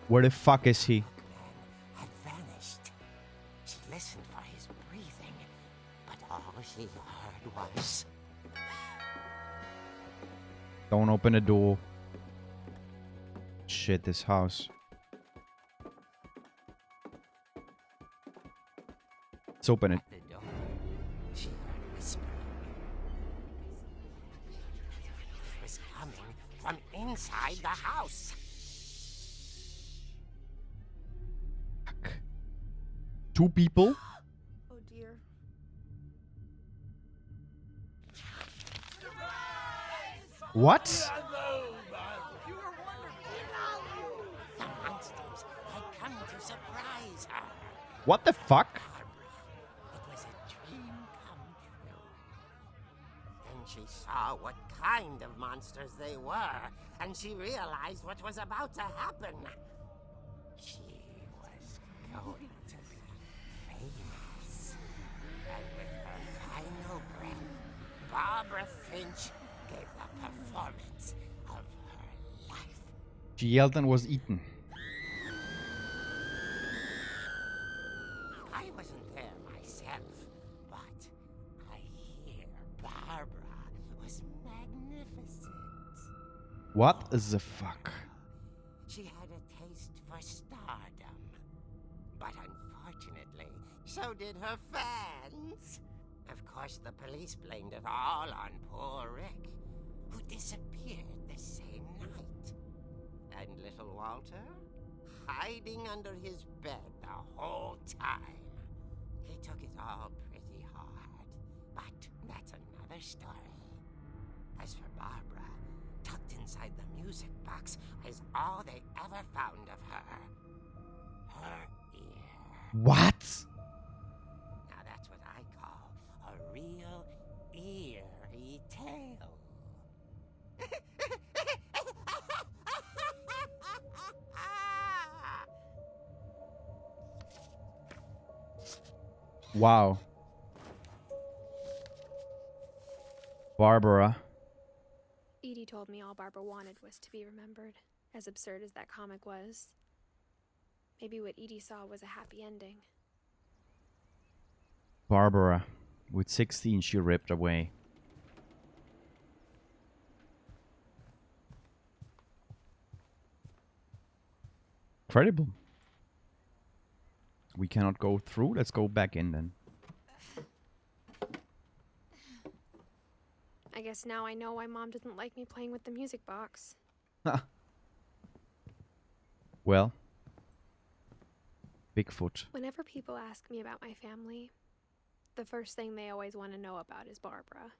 Where the fuck is he? Man had vanished. She listened for his breathing, but all she heard was... Don't open the door. Shit, this house. Let's open it. At the door, she heard whispering. It was coming from inside the house. Two people? Oh dear. What? The monsters had come to surprise her. What the fuck? Barbara, it was a dream come true. Then she saw what kind of monsters they were, and she realized what was about to happen. She was going to be famous. And with her final breath, Barbara Finch gave the performance of her life. She yelled and was eaten. I wasn't there myself, but I hear Barbara was magnificent. What the fuck? She had a taste for stardom, but unfortunately, so did her fans. Of course, the police blamed it all on poor Rick, who disappeared the same night. And little Walter? Hiding under his bed the whole time. He took it all pretty hard, but that's another story. As for Barbara, tucked inside the music box is all they ever found of her. Her ear. What? Now that's what I call a real eerie tale. Wow. Barbara. Edie told me all Barbara wanted was to be remembered, as absurd as that comic was. Maybe what Edie saw was a happy ending. Barbara. With 16, she ripped away. Incredible. We cannot go through. Let's go back in then. I guess now I know why Mom didn't like me playing with the music box. Well. Bigfoot. Whenever people ask me about my family, the first thing they always want to know about is Barbara.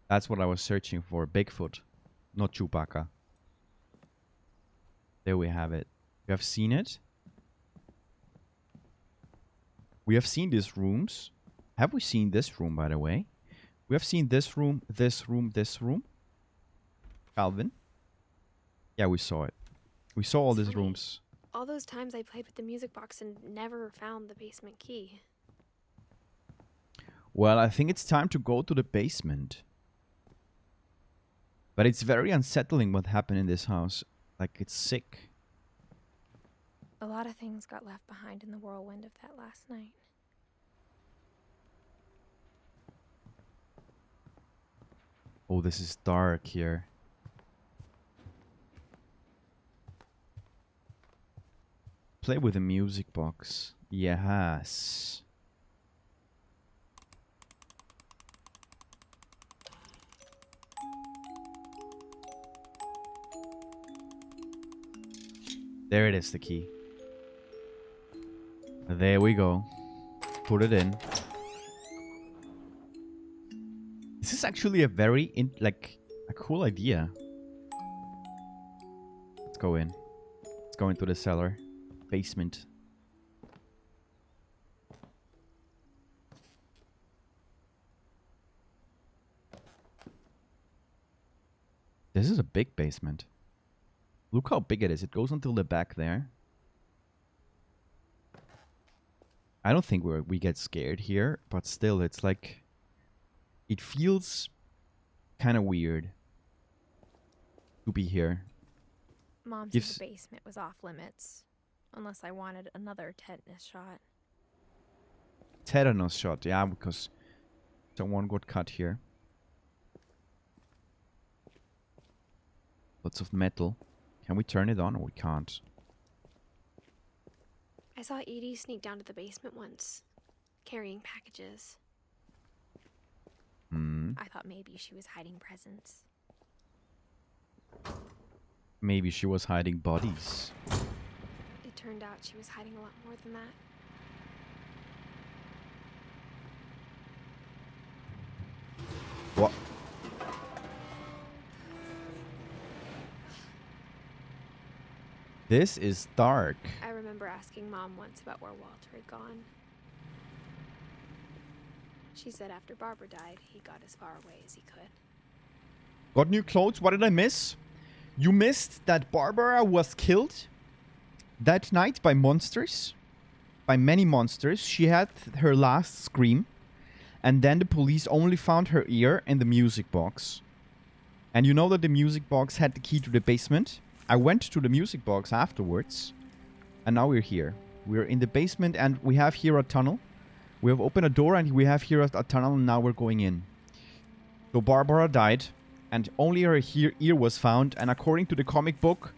That's what I was searching for. Bigfoot. Not Chewbacca. There we have it. You have seen it? We have seen these rooms. Have we seen this room, by the way? We have seen this room, this room, this room. Calvin? Yeah, we saw it. We saw all these rooms. All those times I played with the music box and never found the basement key. Well, I think it's time to go to the basement. But it's very unsettling what happened in this house. Like, it's sick. A lot of things got left behind in the whirlwind of that last night. Oh, this is dark here. Play with the music box. Yes. There it is, the key. There we go. Put it in. This is actually a very, a cool idea. Let's go in. Let's go into the cellar. Basement. This is a big basement. Look how big it is. It goes until the back there. I don't think we get scared here, but still, it's like... It feels kind of weird to be here. Mom said the basement was off limits, unless I wanted another tetanus shot. Tetanus shot, yeah, because someone got cut here. Lots of metal. Can we turn it on or we can't? I saw Edie sneak down to the basement once, carrying packages. I thought maybe she was hiding presents. Maybe she was hiding bodies. It turned out she was hiding a lot more than that. What? This is dark. I remember asking Mom once about where Walter had gone. She said after Barbara died, he got as far away as he could. Got new clothes? What did I miss? You missed that Barbara was killed that night by monsters. By many monsters. She had her last scream. And then the police only found her ear in the music box. And you know that the music box had the key to the basement? I went to the music box afterwards. And now we're here. We're in the basement and we have here a tunnel. We have opened a door and we have here a tunnel and now we're going in. So Barbara died and only her ear was found. And according to the comic book,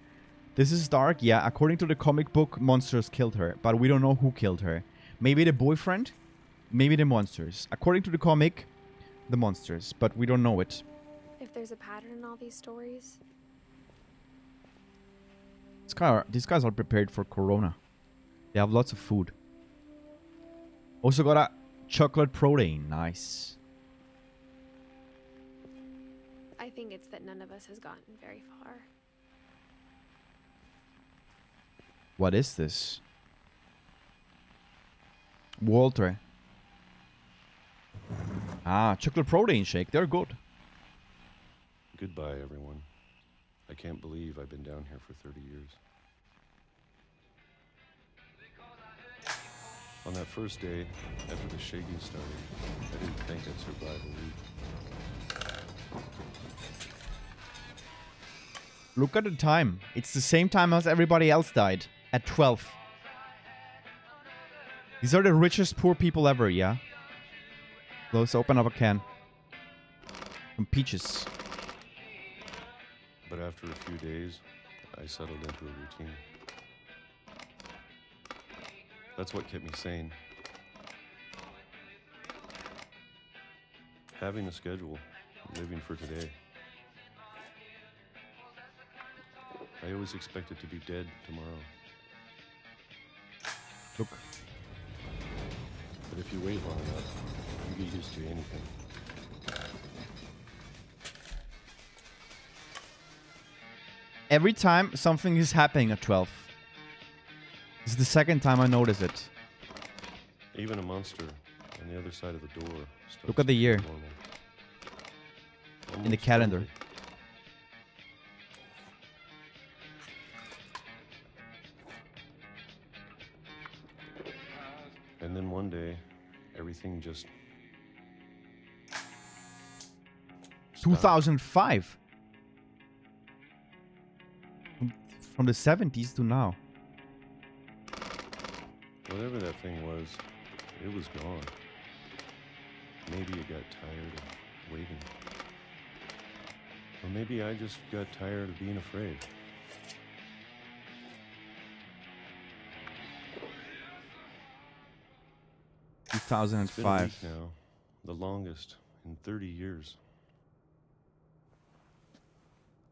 this is dark. Yeah, according to the comic book, monsters killed her. But we don't know who killed her. Maybe the boyfriend? Maybe the monsters. According to the comic, the monsters, but we don't know it. If there's a pattern in all these stories, These guys are prepared for Corona. They have lots of food. Also got a chocolate protein. Nice. I think it's that none of us has gotten very far. What is this? Walter. Ah, chocolate protein shake. They're good. Goodbye, everyone. I can't believe I've been down here for 30 years. On that first day, after the shaking started, I didn't think I'd survive a week. Look at the time. It's the same time as everybody else died. At 12. These are the richest poor people ever, yeah? Let's open up a can. Some peaches. But after a few days, I settled into a routine. That's what kept me sane. Having a schedule, living for today. I always expected to be dead tomorrow. Look. But if you wait long enough, you get used to anything. Every time something is happening at 12. This is the second time I notice it. Even a monster on the other side of the door. Look at the year. In the calendar. Zombie. And then one day, everything just... stopped. 2005. From the 70s to now. Whatever that thing was, it was gone. Maybe it got tired of waiting. Or maybe I just got tired of being afraid. It's been a 2005. week now, the longest in 30 years.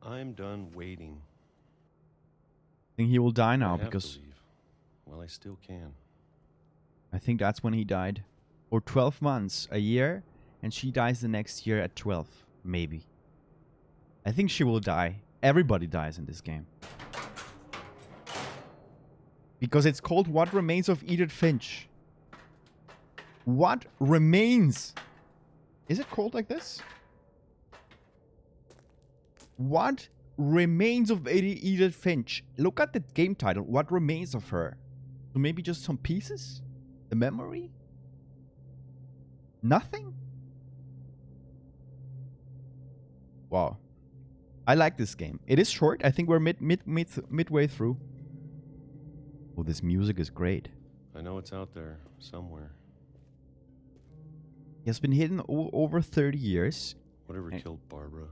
I'm done waiting. I think he will die I now have to because leave. Well, I still can. I think that's when he died. Or 12 months, a year, and she dies the next year at 12. Maybe. I think she will die. Everybody dies in this game. Because it's called What Remains of Edith Finch. What Remains? Is it called like this? What Remains of Edith Finch. Look at the game title. What Remains of Her? So maybe just some pieces? The memory? Nothing? Wow. I like this game. It is short. I think we're midway through. Oh, this music is great. I know it's out there somewhere. He has been hidden over 30 years. Whatever killed Barbara.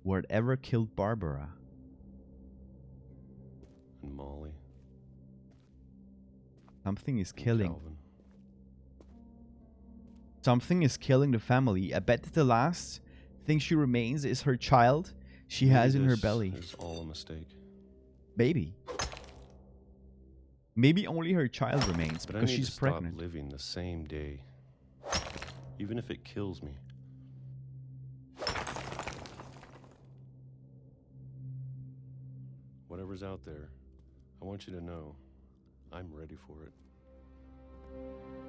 Whatever killed Barbara. And Molly. Something is And killing. Calvin. Something is killing the family. I bet the last thing she remains is her child she Maybe has in her this belly. is all a mistake. Maybe. Maybe only her child remains But I because need she's to stop pregnant. living the same day. Even if it kills me. Whatever's out there, I want you to know I'm ready for it.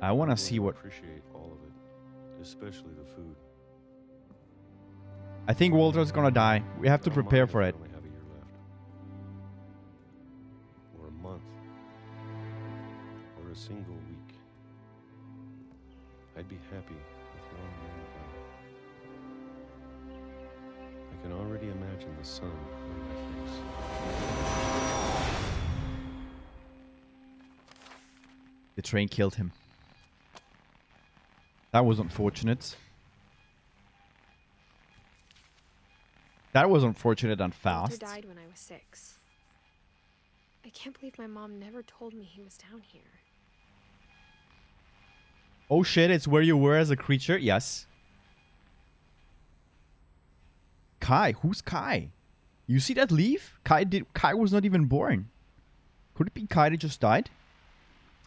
I want to I'm see going what... appreciate all of it, especially the food. I think Walter's gonna die. We have to I don't prepare mind for if I it. only have a year left. Or a month. Or a single week. I'd be happy with 1 year away. I can already imagine the sun on my face. The train killed him. That was unfortunate. That was unfortunate and Walter fast. died when I was 6. I can't believe my mom never told me he was down here. Oh shit, it's where you were as a creature? Yes. Kai. Who's Kai? You see that leaf? Kai was not even born. Could it be Kai that just died?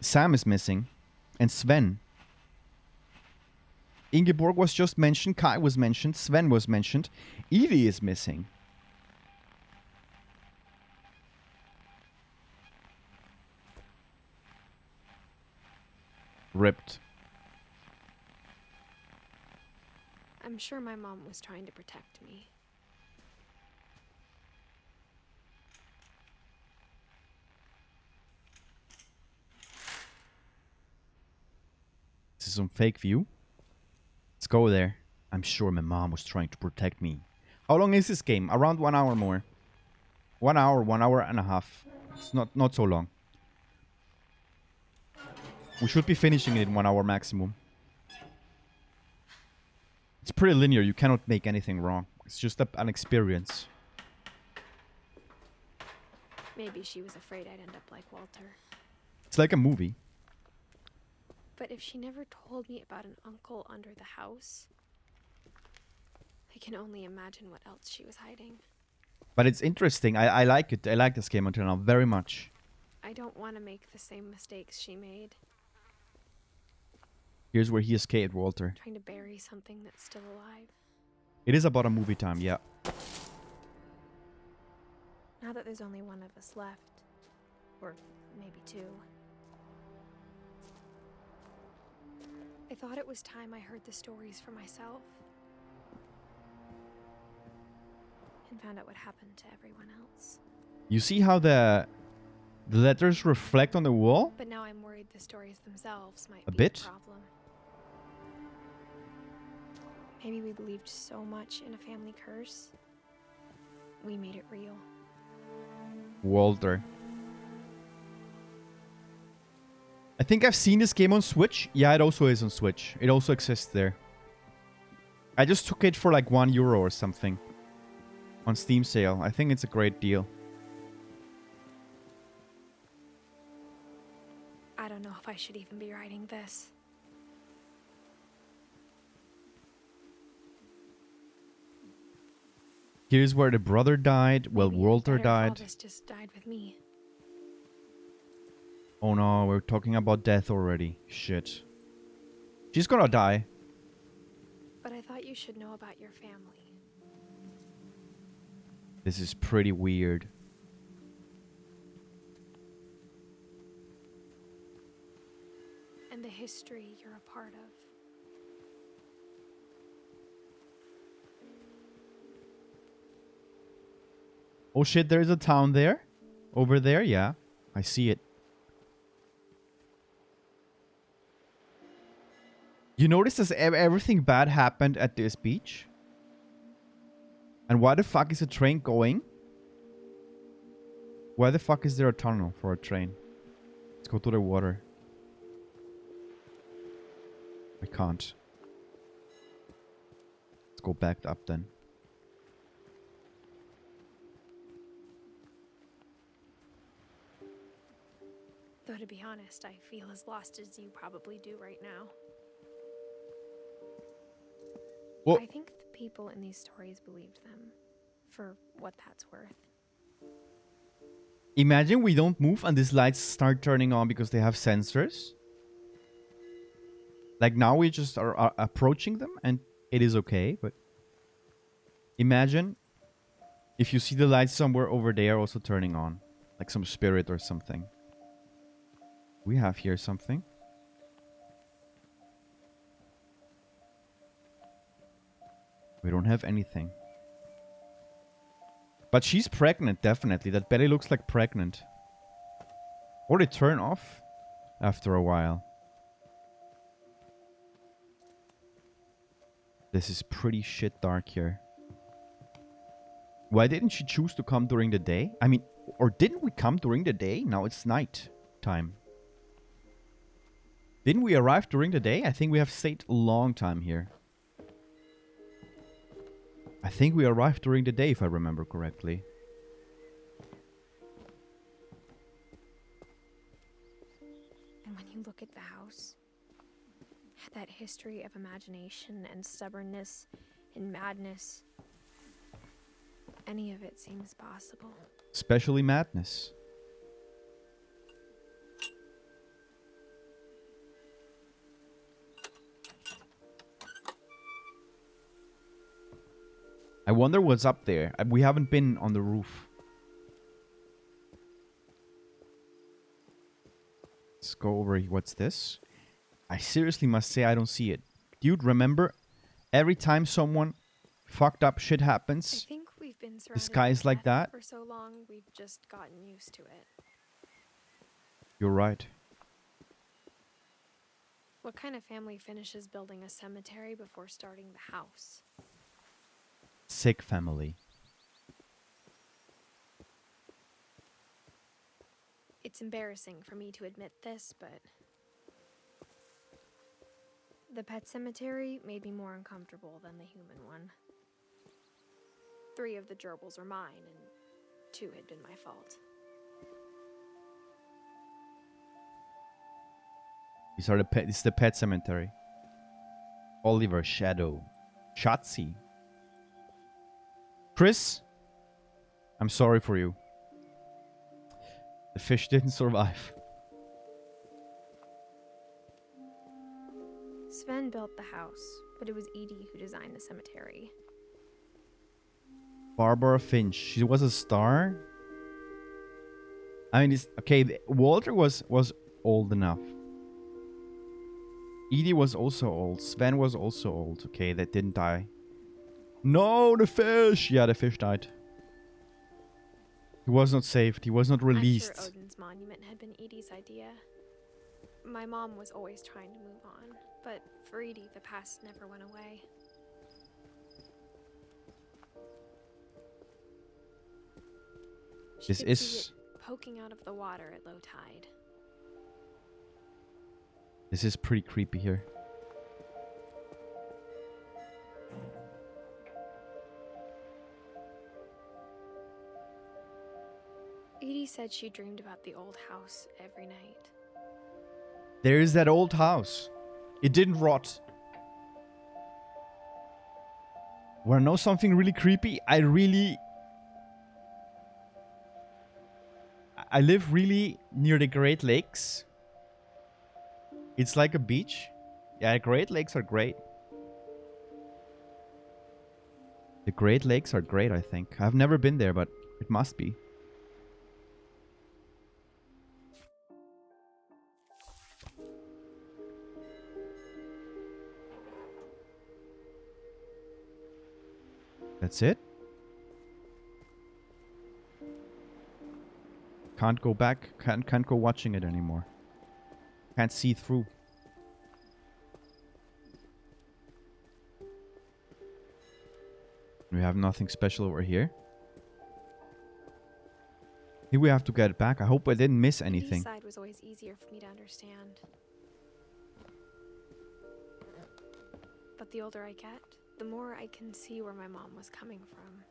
Sam is missing. And Sven. Ingeborg was just mentioned. Kai was mentioned. Sven was mentioned. Evie is missing. Ripped. I'm sure my mom was trying to protect me. This is some fake view. Let's go there. I'm sure my mom was trying to protect me. How long is this game? Around 1 hour more. 1 hour, 1 hour and a half. It's not so long. We should be finishing it in 1 hour maximum. It's pretty linear. You cannot make anything wrong. It's just an experience. Maybe she was afraid I'd end up like Walter. It's like a movie. But if she never told me about an uncle under the house, I can only imagine what else she was hiding. But it's interesting. I like it. I like this game until now very much. I don't want to make the same mistakes she made. Here's where he escaped, Walter. Trying to bury something that's still alive. It is about a movie time, yeah. Now that there's only one of us left, or maybe two, I thought it was time I heard the stories for myself and found out what happened to everyone else. You see how the letters reflect on the wall? But now I'm worried the stories themselves might A be bit? the problem. Maybe we believed so much in a family curse, we made it real. Walter. I think I've seen this game on Switch. Yeah, it also is on Switch. It also exists there. I just took it for like €1 or something. On Steam sale. I think it's a great deal. I don't know if I should even be writing this. Here's where the brother died. Well, Maybe it's Walter better if all died. this just died with me. Oh no, we're talking about death already. Shit. She's gonna die. But I thought you should know about your family. This is pretty weird. And the history you're a part of. Oh shit, there's a town there? Over there? Yeah. I see it. You notice that everything bad happened at this beach? And why the fuck is a train going? Why the fuck is there a tunnel for a train? Let's go to the water. I can't. Let's go back up then. Though to be honest, I feel as lost as you probably do right now. Well, I think the people in these stories believed them, for what that's worth. imagine we don't move and these lights start turning on because they have sensors. Like now we just are approaching them and it is okay, but imagine if you see the lights somewhere over there also turning on, like some spirit or something. We have here something. We don't have anything. But she's pregnant, definitely. That belly looks like pregnant. Or they turn off after a while. This is pretty shit dark here. Why didn't she choose to come during the day? I mean, or didn't we come during the day? Now it's night time. Didn't we arrive during the day? I think we have stayed a long time here. I think we arrived during the day, if I remember correctly. And when you look at the house, history of imagination and stubbornness and madness, any of it seems possible. Especially madness. I wonder what's up there. We haven't been on the roof. Let's go over. What's this? I seriously must say I don't see it. Dude, remember? Every time someone fucked up shit happens, I think we've been surrounded the sky's by like death that. for so long, we've just gotten used to it. You're right. What kind of family finishes building a cemetery before starting the house? Sick family. It's embarrassing for me to admit this, but the pet cemetery made me more uncomfortable than the human one. 3 of the gerbils were mine, and 2 had been my fault. These are the pet. This is the pet cemetery. Oliver, Shadow, Shotzi. Chris, I'm sorry for you. The fish didn't survive. Sven built the house, but it was Edie who designed the cemetery. Barbara Finch. She was a star. I mean, it's okay. Walter was old enough. Edie was also old. Sven was also old. Okay, that didn't die. No, the fish! Yeah, the fish died. He was not saved. He was not released. I'm sure Odin's monument had been Edie's idea. My mom was always trying to move on, but for Edie, the past never went away. She This could is see it poking out of the water at low tide. This is pretty creepy here. Edie said she dreamed about the old house every night. There is that old house. It didn't rot. Wanna know something really creepy? I live really near the Great Lakes. It's like a beach. Yeah, Great Lakes are great. The Great Lakes are great, I think. I've never been there, but it must be. That's it? Can't go back. Can't go watching it anymore. Can't see through. We have nothing special over here. Here we have to get it back. I hope I didn't miss anything. Edie's side was always easier for me to understand. But the older I get, the more I can see where my mom was coming from.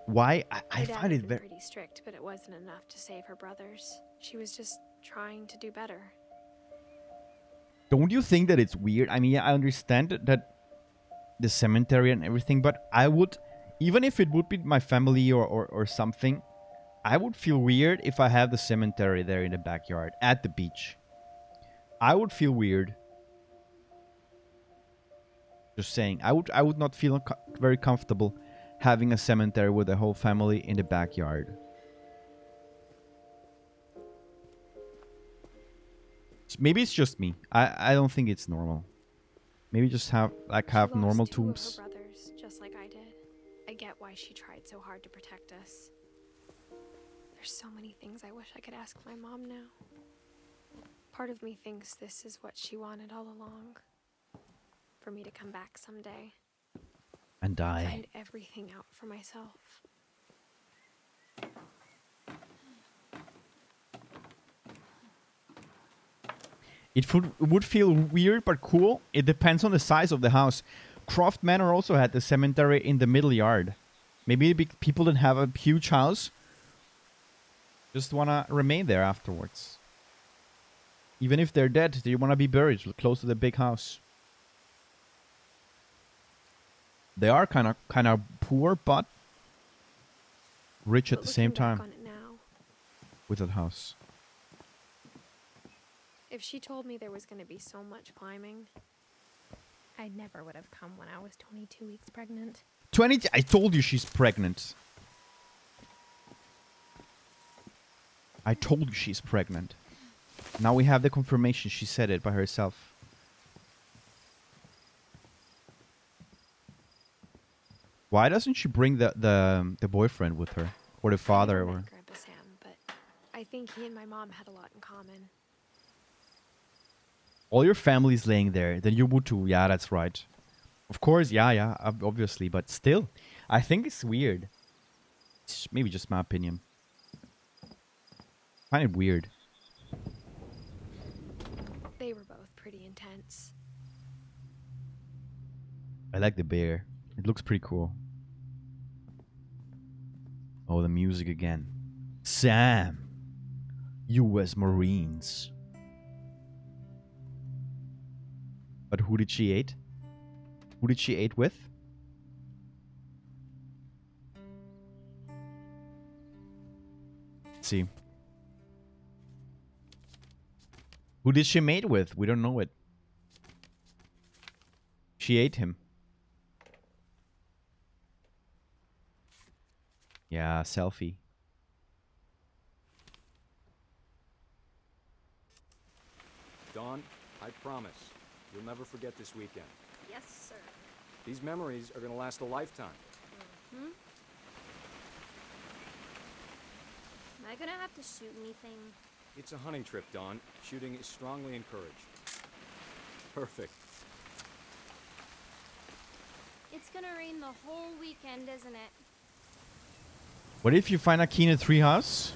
Why? I My dad find had it been very... pretty strict, but it wasn't enough to save her brothers. She was just trying to do better. Don't you think that it's weird? I mean, yeah, I understand that the cemetery and everything, but I would, even if it would be my family or something, I would feel weird if I have the cemetery there in the backyard at the beach. I would feel weird. Just saying, I would not feel very comfortable having a cemetery with the whole family in the backyard. Maybe it's just me. I don't think it's normal. Maybe just have She normal lost 2 of tombs. her brothers, just like I did. I get why she tried so hard to protect us. There's so many things I wish I could ask my mom now. Part of me thinks this is what she wanted all along. For me to come back someday. And die. Find everything out for myself. It would feel weird but cool. It depends on the size of the house. Croft Manor also had the cemetery in the middle yard. Maybe people that have a huge house just want to remain there afterwards. Even if they're dead, they want to be buried close to the big house. They are kind of poor, but rich at But the same looking back time on it now, with that house. if she told me there was going to be so much climbing, I never would have come when I was 22 weeks pregnant. 20. I told you she's pregnant. I told you she's pregnant. Now we have the confirmation she said it by herself. Why doesn't she bring the boyfriend with her? Or the father? I never Or met Grandpa Sam, but I think he and my mom had a lot in common. all your family's laying there. Then you would too. Yeah, that's right. Of course, yeah, obviously. But still, I think it's weird. It's maybe just my opinion. Kind of weird. They were both pretty intense. I like the bear. It looks pretty cool. Oh, the music again. Sam. U.S. Marines. But who did she eat? Who did she eat with? Let's see. Who did she mate with? We don't know it. She ate him. Yeah, selfie. Dawn, I promise, you'll never forget this weekend. Yes, sir. These memories are gonna last a lifetime. Hmm? Am I gonna have to shoot anything? It's a hunting trip, Dawn. Shooting is strongly encouraged. Perfect. It's gonna rain the whole weekend, isn't it? What if you find a key in a treehouse?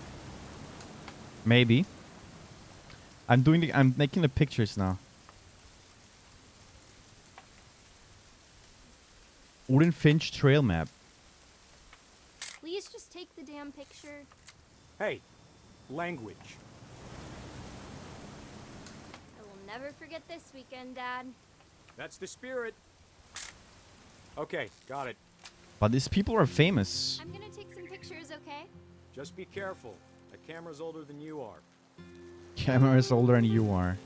Maybe. I'm making the pictures now. Edith Finch trail map. Please just take the damn picture. Hey, language. I will never forget this weekend, Dad. That's the spirit. Okay, got it. But these people are famous. I'm gonna take some pictures, okay? Just be careful. That camera's older than you are. Camera is older than you are.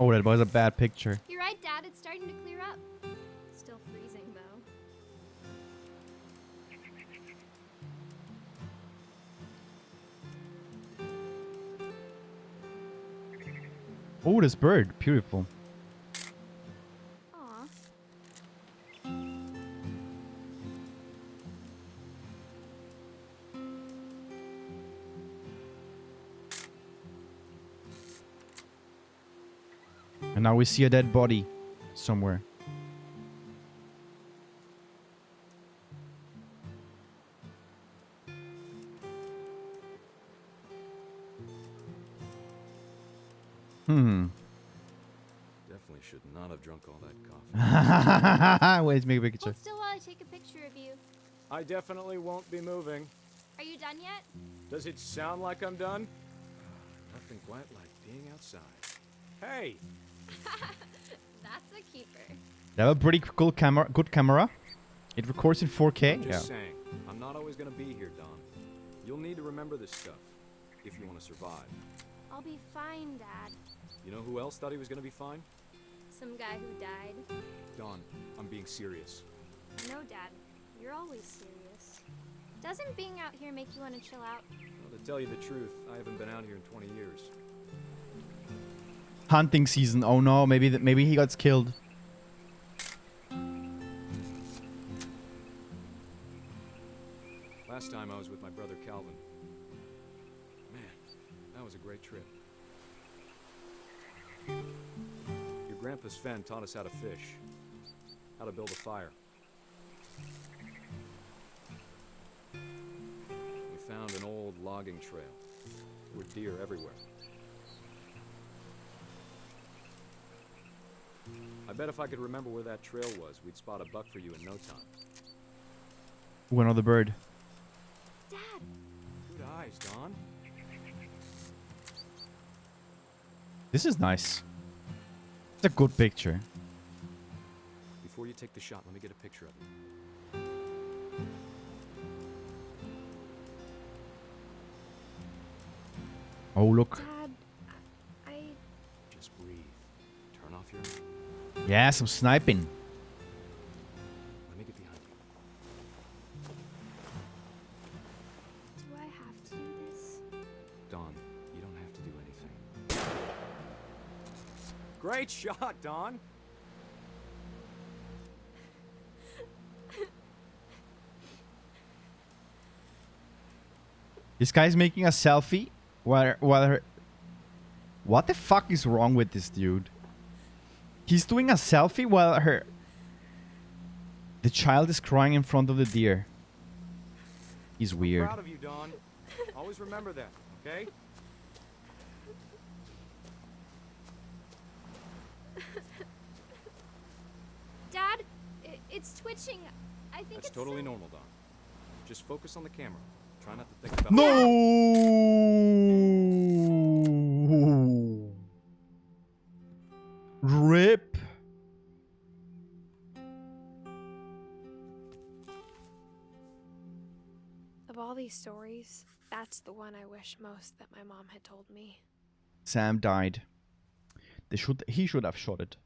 Oh, that was a bad picture. You're right, Dad. It's starting to clear up. Still freezing, though. Oh, this bird. Beautiful. Aw. And now we see a dead body somewhere. Definitely should not have drunk all that coffee. Wait, let's make a picture. Hold still while I take a picture of you. I definitely won't be moving. Are you done yet? Does it sound like I'm done? Nothing quite like being outside. Hey! That's a keeper. They have a pretty cool camera. Good camera. It records in 4K. I'm Yeah. just saying, I'm not always gonna be here, Don. You'll need to remember this stuff if you want to survive. I'll be fine, Dad. You know who else thought he was gonna be fine? Some guy who died. Don, I'm being serious. No, Dad. You're always serious. Doesn't being out here make you want to chill out? Well, to tell you the truth, I haven't been out here in 20 years. Hunting season. Oh no, maybe he got killed. Last time I was with my brother Calvin. Man, that was a great trip. Your grandpa Sven taught us how to fish, how to build a fire. We found an old logging trail. There were deer everywhere. I bet if I could remember where that trail was, we'd spot a buck for you in no time. Ooh, another bird. eyes, Dawn. This is nice. It's a good picture. Before you take the shot, let me get a picture of you. Oh, look. Dad, I... Just breathe. Turn off your... Yeah, some sniping. Let me get behind you. Do I have to do this? Dawn, you don't have to do anything. Great shot, Dawn! This guy's making a selfie while her... What the fuck is wrong with this dude? He's doing a selfie while her... The child is crying in front of the deer. He's weird. Proud of you, Dawn. Always remember that, okay? Dad, it's twitching. I think That's it's totally normal, Dawn. Just focus on the camera. Try not to think about... No! Rip. Of all these stories, that's the one I wish most that my mom had told me. Sam died. He should have shot it.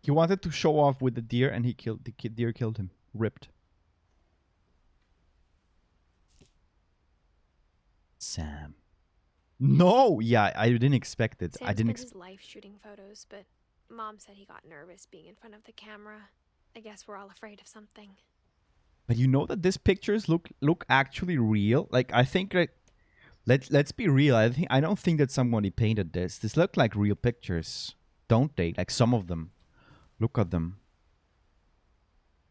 He wanted to show off with the deer and the deer killed him. Ripped. Sam. No! Yeah, I didn't expect it. Sam I didn't spent his life shooting photos, but Mom said he got nervous being in front of the camera. I guess we're all afraid of something. But you know that these pictures look actually real. Like I think like let's be real. I don't think that somebody painted this. These look like real pictures, don't they? Like some of them. Look at them.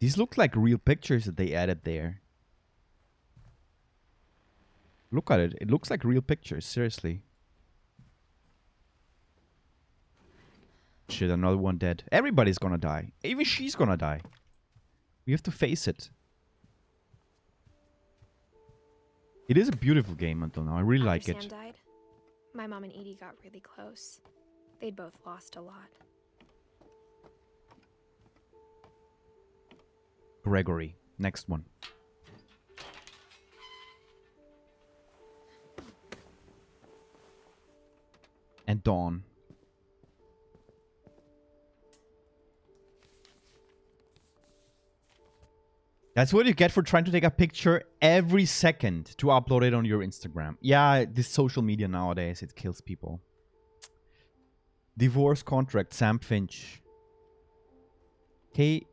These look like real pictures that they added there. Look at it. It looks like real pictures, seriously. Shit, another one dead. Everybody's gonna die. Even she's gonna die. We have to face it. It is a beautiful game until now. I really like After it. Sam died, my mom and Edie got really close. They'd both lost a lot. Gregory. Next one. And Dawn. That's what you get for trying to take a picture every second to upload it on your Instagram. Yeah, this social media nowadays, it kills people. Divorce contract, Sam Finch. K.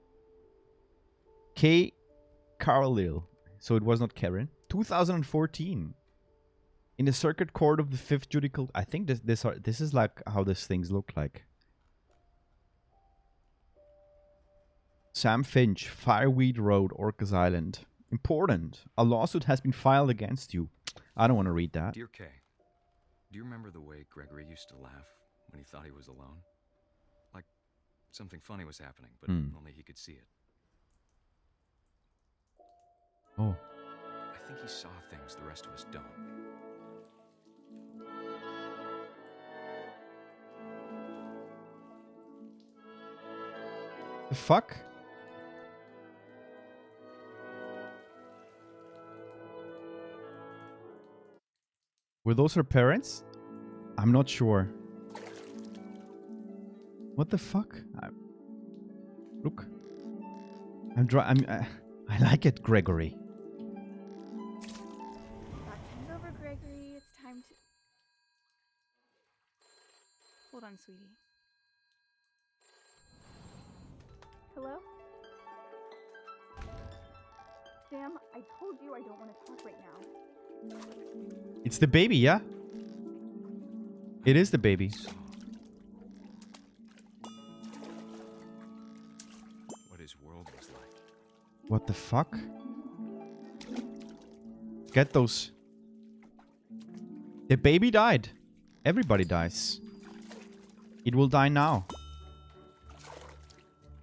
Carlil. So it was not Karen. 2014. In the Circuit Court of the 5th Judicial... I think this is like how these things look like. Sam Finch, Fireweed Road, Orcas Island. Important. A lawsuit has been filed against you. I don't want to read that. Dear Kay, do you remember the way Gregory used to laugh when he thought he was alone? Like something funny was happening, but only he could see it. Oh. I think he saw things the rest of us don't. The fuck? Were those her parents? I'm not sure. What the fuck? Look. I like it, Gregory. Time's over, Gregory. It's time to... Hold on, sweetie. Hello? Sam, I told you I don't want to talk right now. It's the baby, yeah? It is the baby. What his world was like. What the fuck? Get those. The baby died. Everybody dies. It will die now.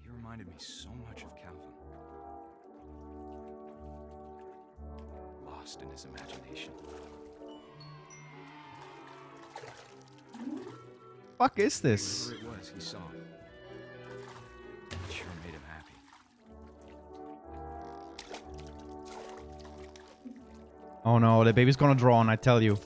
He reminded me so much of Calvin. Lost in his imagination. Fuck is this? Whatever it was he saw. It sure made him happy. Oh no, the baby's gonna drown, I tell you.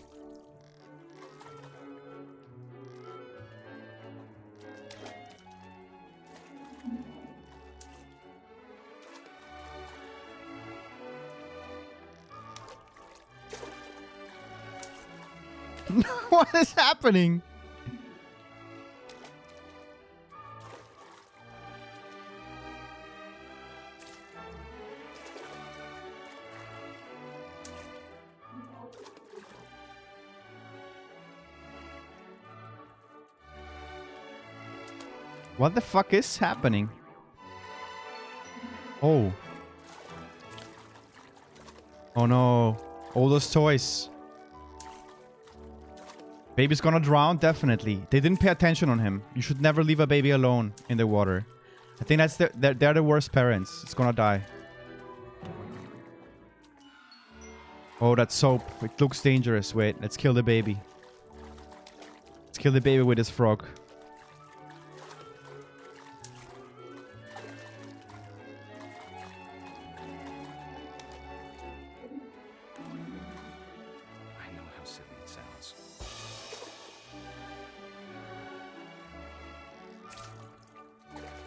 What is happening? What the fuck is happening? Oh. Oh no. All those toys. Baby's gonna drown, definitely. They didn't pay attention on him. You should never leave a baby alone in the water. I think that's they're the worst parents. It's gonna die. Oh, that soap. It looks dangerous. Wait, let's kill the baby. Let's kill the baby with this frog. I know how silly it sounds.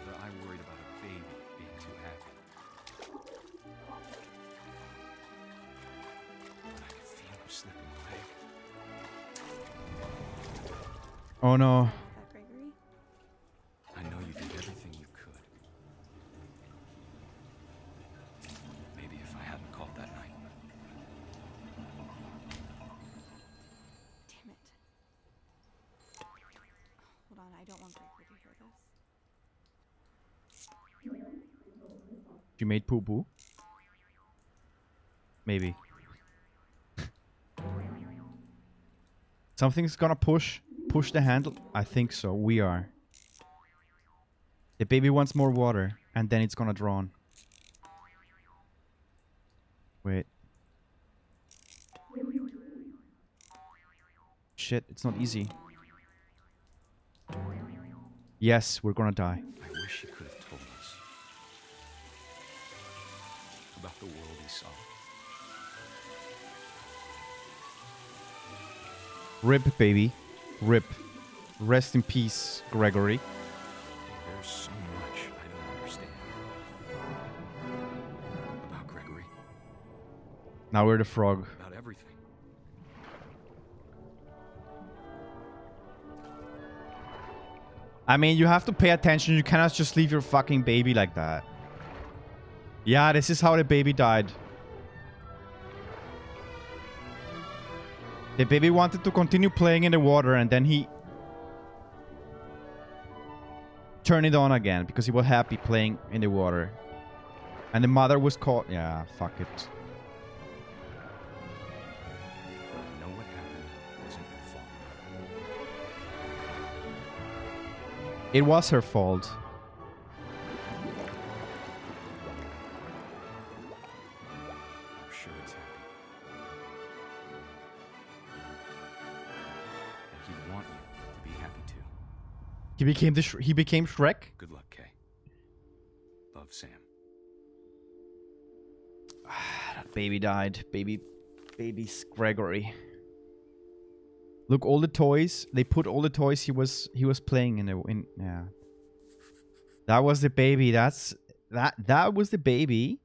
But I worried about a baby being too happy. I could feel him slipping away. Oh no. I know you did everything you could. Maybe if I hadn't called that night. Damn it. Hold on, I don't want Gregory to hear this. She made poo-poo? Maybe. Something's gonna push the handle. I think so. We are. The baby wants more water, and then it's gonna drown. Wait. Shit, it's not easy. Yes, we're gonna die. I wish he could have told us about the world he saw. Rip, baby. Rip. Rest in peace, Gregory. There's so much I don't understand about Gregory, Now we're the frog. about everything. I mean, you have to pay attention. You cannot just leave your fucking baby like that. Yeah, this is how the baby died. The baby wanted to continue playing in the water, and then he turned it on again because he was happy playing in the water. And the mother was caught. Yeah, fuck it. I know what happened wasn't your fault. It was her fault. I'm sure he's happy. And he'd want you to be happy too. He became Shrek. Good luck, Kay. Love, Sam. That baby died. Baby's Gregory. Look, all the toys. They put all the toys he was playing in. Yeah. That was the baby. That was the baby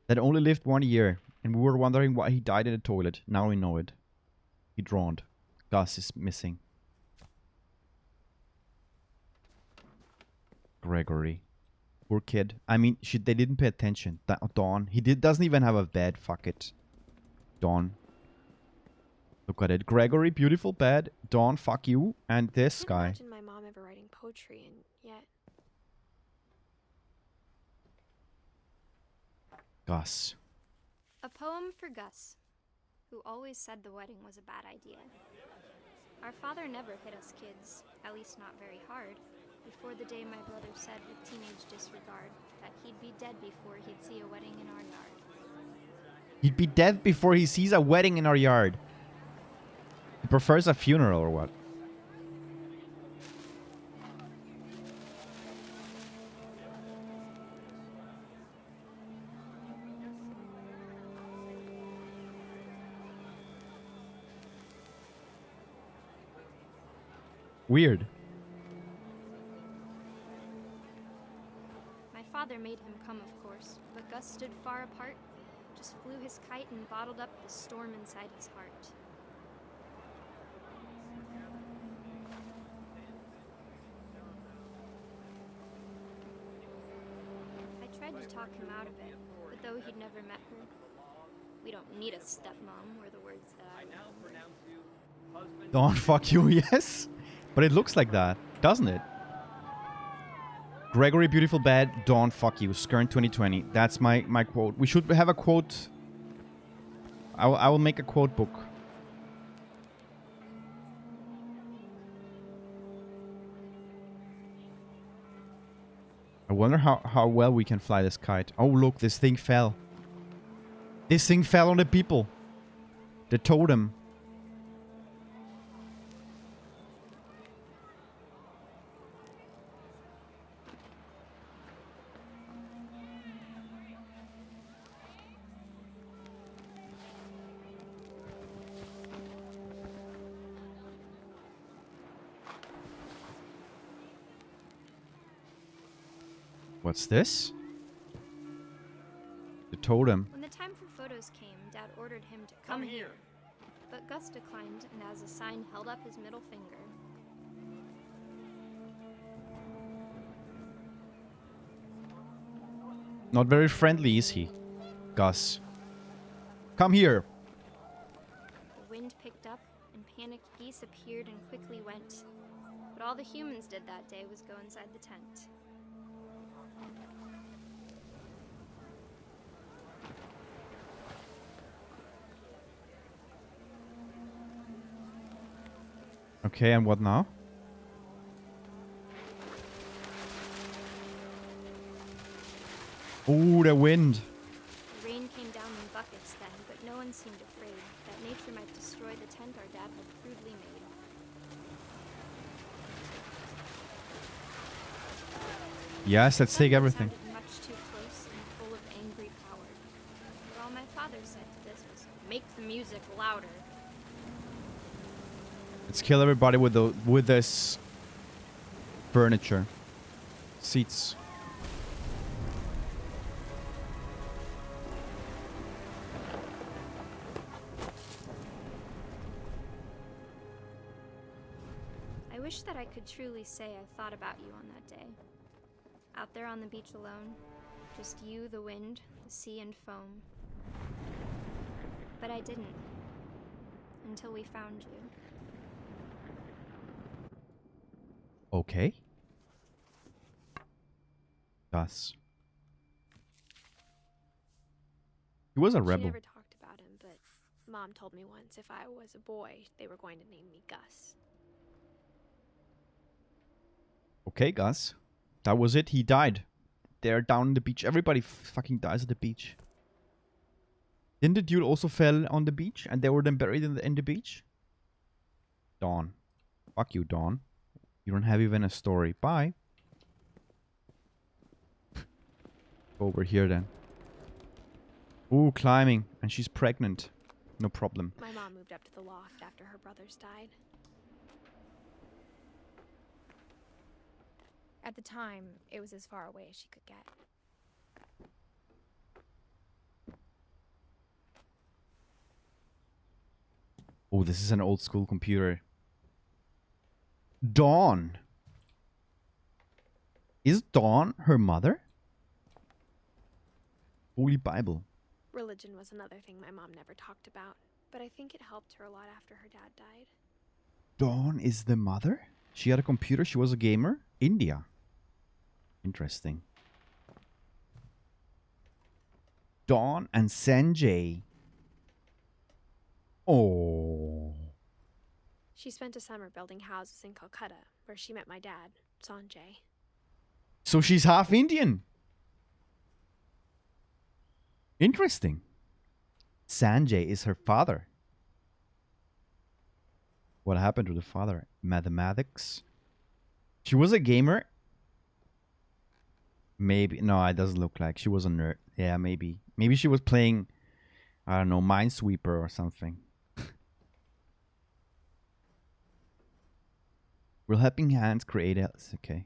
that only lived 1 year, and we were wondering why he died in the toilet. Now we know it. He drowned. Gus is missing. Gregory. Poor kid. I mean, they didn't pay attention. Dawn. Doesn't even have a bed. Fuck it. Dawn. Look at it. Gregory, beautiful bed. Dawn, fuck you. And this guy. I can't imagine my mom ever writing poetry, and yet... Gus. A poem for Gus, who always said the wedding was a bad idea. Our father never hit us kids, at least not very hard, before the day my brother said with teenage disregard that he'd be dead before he'd see a wedding in our yard. He'd be dead before he sees a wedding in our yard. He prefers a funeral or what? Weird. My father made him come, of course, but Gus stood far apart, just flew his kite and bottled up the storm inside his heart. I tried to talk him out of it, but though he'd never met her, we don't need a stepmom, were the words that I now pronounce you husband. Don't fuck you, yes. But it looks like that, doesn't it? Gregory Beautiful Bad, don't fuck you. Skern 2020. That's my quote. We should have a quote. I will make a quote book. I wonder how well we can fly this kite. Oh, look, this thing fell. This thing fell on the people. The totem. What's this? The totem. When the time for photos came, Dad ordered him to come here. But Gus declined, and as a sign held up his middle finger. Not very friendly, is he? Gus. Come here. The wind picked up, and panicked geese appeared and quickly went. But all the humans did that day was go inside the tent. Okay, and what now? Ooh, the wind. The rain came down in buckets then, but no one seemed afraid that nature might destroy the tent our dad had crudely made. Yes, let's take everything. Sounded much too close and full of angry power. But all my father said to this was, "Make the music louder." Let's kill everybody with this furniture. Seats. I wish that I could truly say I thought about you on that day. Out there on the beach alone, just you, the wind, the sea and foam. But I didn't. Until we found you. Okay. Gus. He was a She rebel. never talked about him, but Mom told me once if I was a boy, they were going to name me Gus. Okay, Gus. That was it. He died. There down on the beach. Everybody fucking dies at the beach. Didn't the dude also fell on the beach and they were then buried in the beach? Dawn. Fuck you, Dawn. You don't have even a story. Bye. Over here then. Ooh, climbing. And she's pregnant. No problem. My mom moved up to the loft after her brothers died. At the time, it was as far away as she could get. Oh, this is an old school computer. Dawn. Is Dawn her mother? Holy Bible. Religion was another thing my mom never talked about, but I think it helped her a lot after her dad died. Dawn is the mother? She had a computer, she was a gamer? India. Interesting. Dawn and Sanjay. Oh. She spent a summer building houses in Calcutta, where she met my dad, Sanjay. So she's half Indian. Interesting. Sanjay is her father. What happened to the father? Mathematics. She was a gamer. Maybe. No, it doesn't look like. She was a nerd. Yeah, maybe. Maybe she was playing, I don't know, Minesweeper or something. Will helping hands create else? Okay.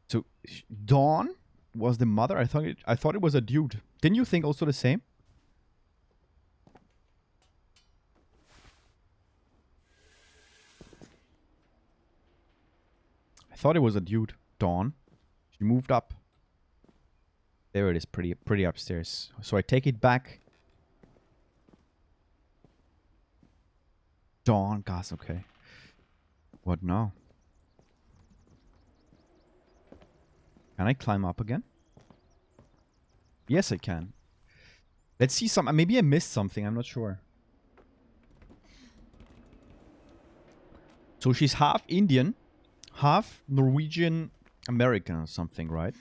So Dawn was the mother. I thought it was a dude. Didn't you think also the same? I thought it was a dude. Dawn. She moved up. There it is, pretty upstairs. So I take it back. Dawn, gas, okay. What now? Can I climb up again? Yes, I can. Let's see some. Maybe I missed something. I'm not sure. So she's half Indian, half Norwegian American or something, right?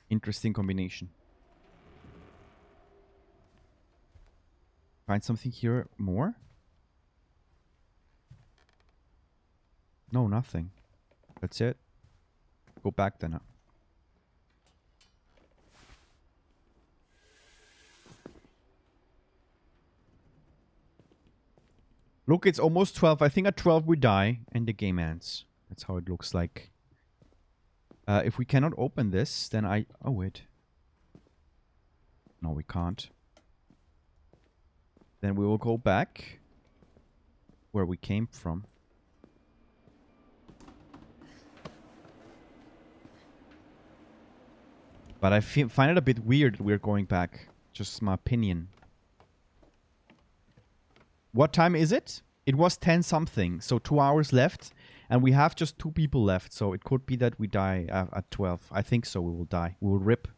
Interesting combination. Find something here more? No, nothing. That's it. Go back then. Look, it's almost 12. I think at 12 we die and the game ends. That's how it looks like. If we cannot open this, then I... Oh, wait. No, we can't. Then we will go back where we came from. But I find it a bit weird that we're going back. Just my opinion. What time is it? It was 10 something. So 2 hours left. And we have just 2 people left. So it could be that we die at 12. I think so. We will die. We will rip.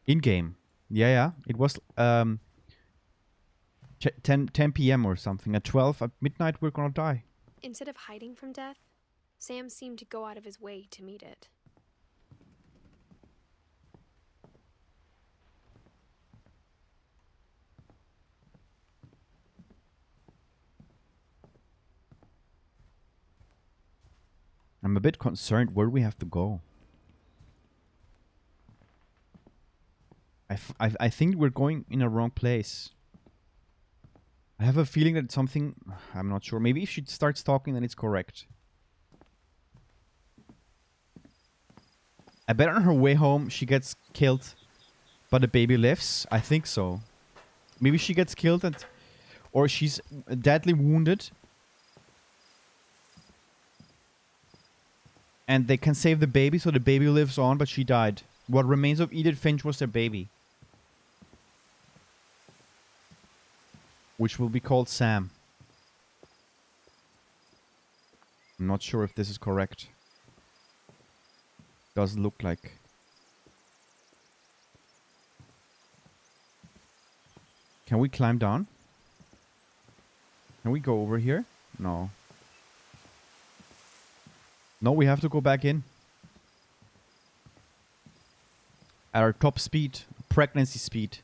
In-game. Yeah. It was 10 p.m. or something. At 12 at midnight we're gonna die. Instead of hiding from death, Sam seemed to go out of his way to meet it. I'm a bit concerned where we have to go. I think we're going in a wrong place. I have a feeling that something... I'm not sure. Maybe if she starts talking, then it's correct. I bet on her way home she gets killed, but the baby lives. I think so. Maybe she gets killed and... Or she's deadly wounded. And they can save the baby, so the baby lives on, but she died. What Remains of Edith Finch was their baby. Which will be called Sam. I'm not sure if this is correct. Doesn't look like. Can we climb down? Can we go over here? No. No, we have to go back in. At our top speed. Pregnancy speed.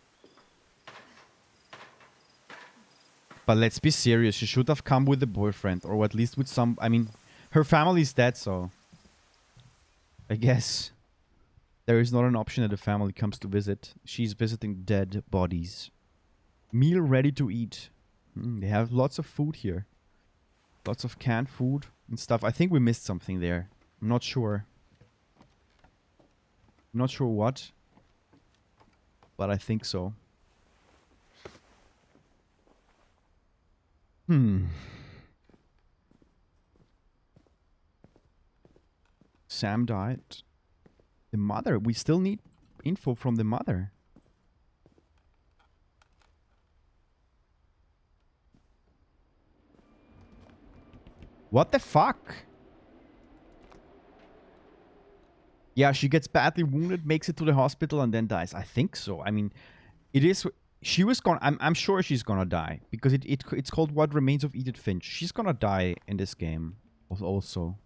But let's be serious. She should have come with a boyfriend. Or at least with some... I mean, her family is dead, so... I guess... There is not an option that the family comes to visit. She's visiting dead bodies. Meal ready to eat. They have lots of food here. Lots of canned food and stuff. I think we missed something there. I'm not sure. I'm not sure what. But I think so. Sam died. The mother. We still need info from the mother. What the fuck? Yeah, she gets badly wounded, makes it to the hospital, and then dies. I think so. I mean, it is... She was gonna... I'm sure she's gonna die. Because it's called What Remains of Edith Finch. She's gonna die in this game. Also.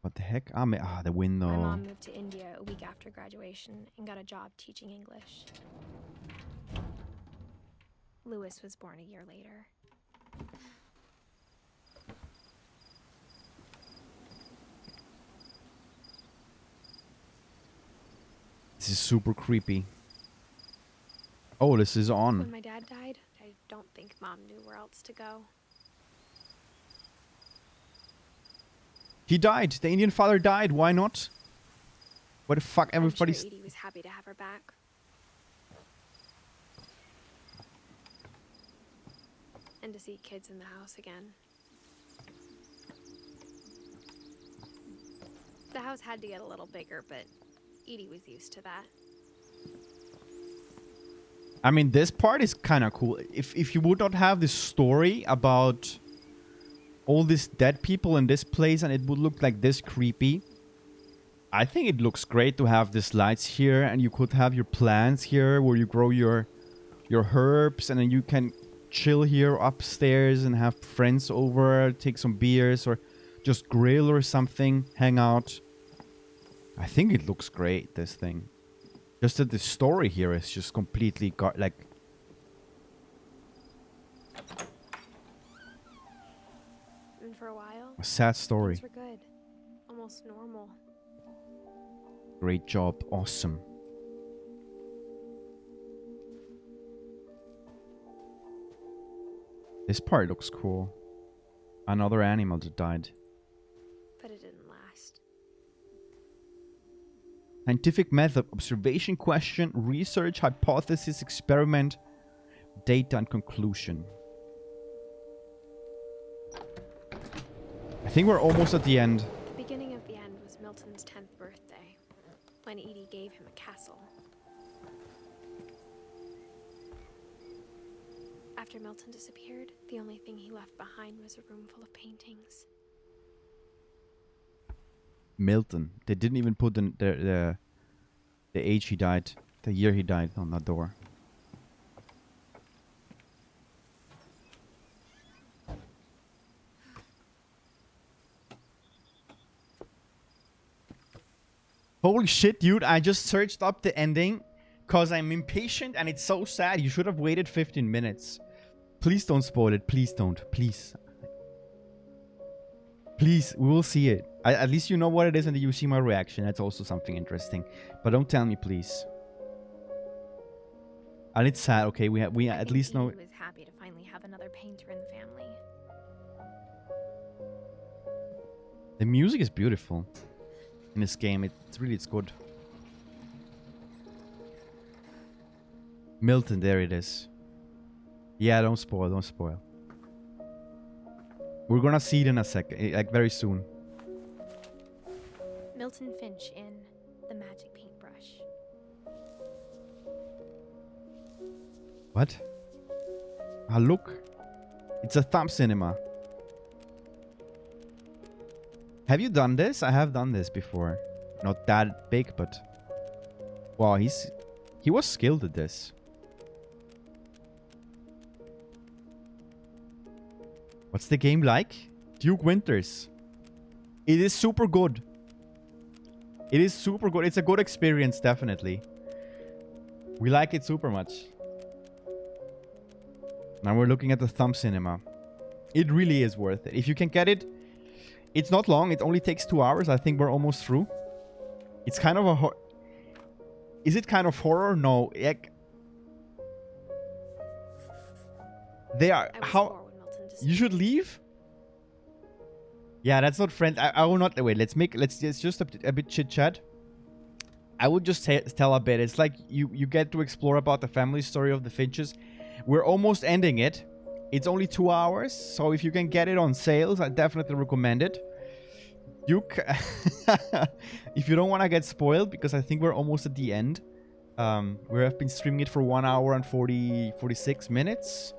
What the heck? The window. My mom moved to India a week after graduation and got a job teaching English. Lewis was born a year later. This is super creepy. Oh, this is on. When my dad died, I don't think Mom knew where else to go. He died. The Indian father died. Why not? What the fuck? Everybody's... I'm sure Edie was happy to have her back. And to see kids in the house again. The house had to get a little bigger, but Edie was used to that. I mean, this part is kind of cool. If you would not have this story about all these dead people in this place and it would look like this creepy, I think it looks great to have these lights here, and you could have your plants here where you grow your herbs, and then you can chill here upstairs and have friends over, take some beers, or just grill or something, hang out. I think it looks great, this thing. Just that the story here is just completely like... And for a while, a sad story. things were good. Almost normal. Great job. Awesome. This part looks cool. Another animal that died. But it didn't last. Scientific method, observation, question, research, hypothesis, experiment, data, and conclusion. I think we're almost at the end. The beginning of the end was Milton's 10th birthday, when Edie gave him a castle. After Milton disappeared, the only thing he left behind was a room full of paintings. Milton. They didn't even put the age he died, the year he died on that door. Holy shit, dude. I just searched up the ending because I'm impatient and it's so sad. You should have waited 15 minutes. Please don't spoil it. Please don't. Please. Please, we will see it. At least you know what it is and you see my reaction. That's also something interesting. But don't tell me, please. And it's sad, okay? We at least know... Edie was happy to finally have another painter in the family. The music is beautiful in this game. It's good. Milton, there it is. Yeah, don't spoil, don't spoil. We're gonna see it in a second, like very soon. Milton Finch in The Magic Paintbrush. What? Ah, look. It's a thumb cinema. Have you done this? I have done this before. Not that big, but... Wow, he was skilled at this. What's the game like? Duke Winters. It is super good. It is super good. It's a good experience, definitely. We like it super much. Now we're looking at the thumb cinema. It really is worth it. If you can get it, it's not long. It only takes 2 hours. I think we're almost through. It's kind of a... Is it kind of horror? No. Like, they are... How... You should leave? Yeah, that's not friend. I will not... Wait, let's just a bit chit-chat. I would just tell a bit. It's like you get to explore about the family story of the Finches. We're almost ending it. It's only 2 hours. So if you can get it on sales, I definitely recommend it. Duke, if you don't want to get spoiled, because I think we're almost at the end. We have been streaming it for 1 hour and 46 minutes.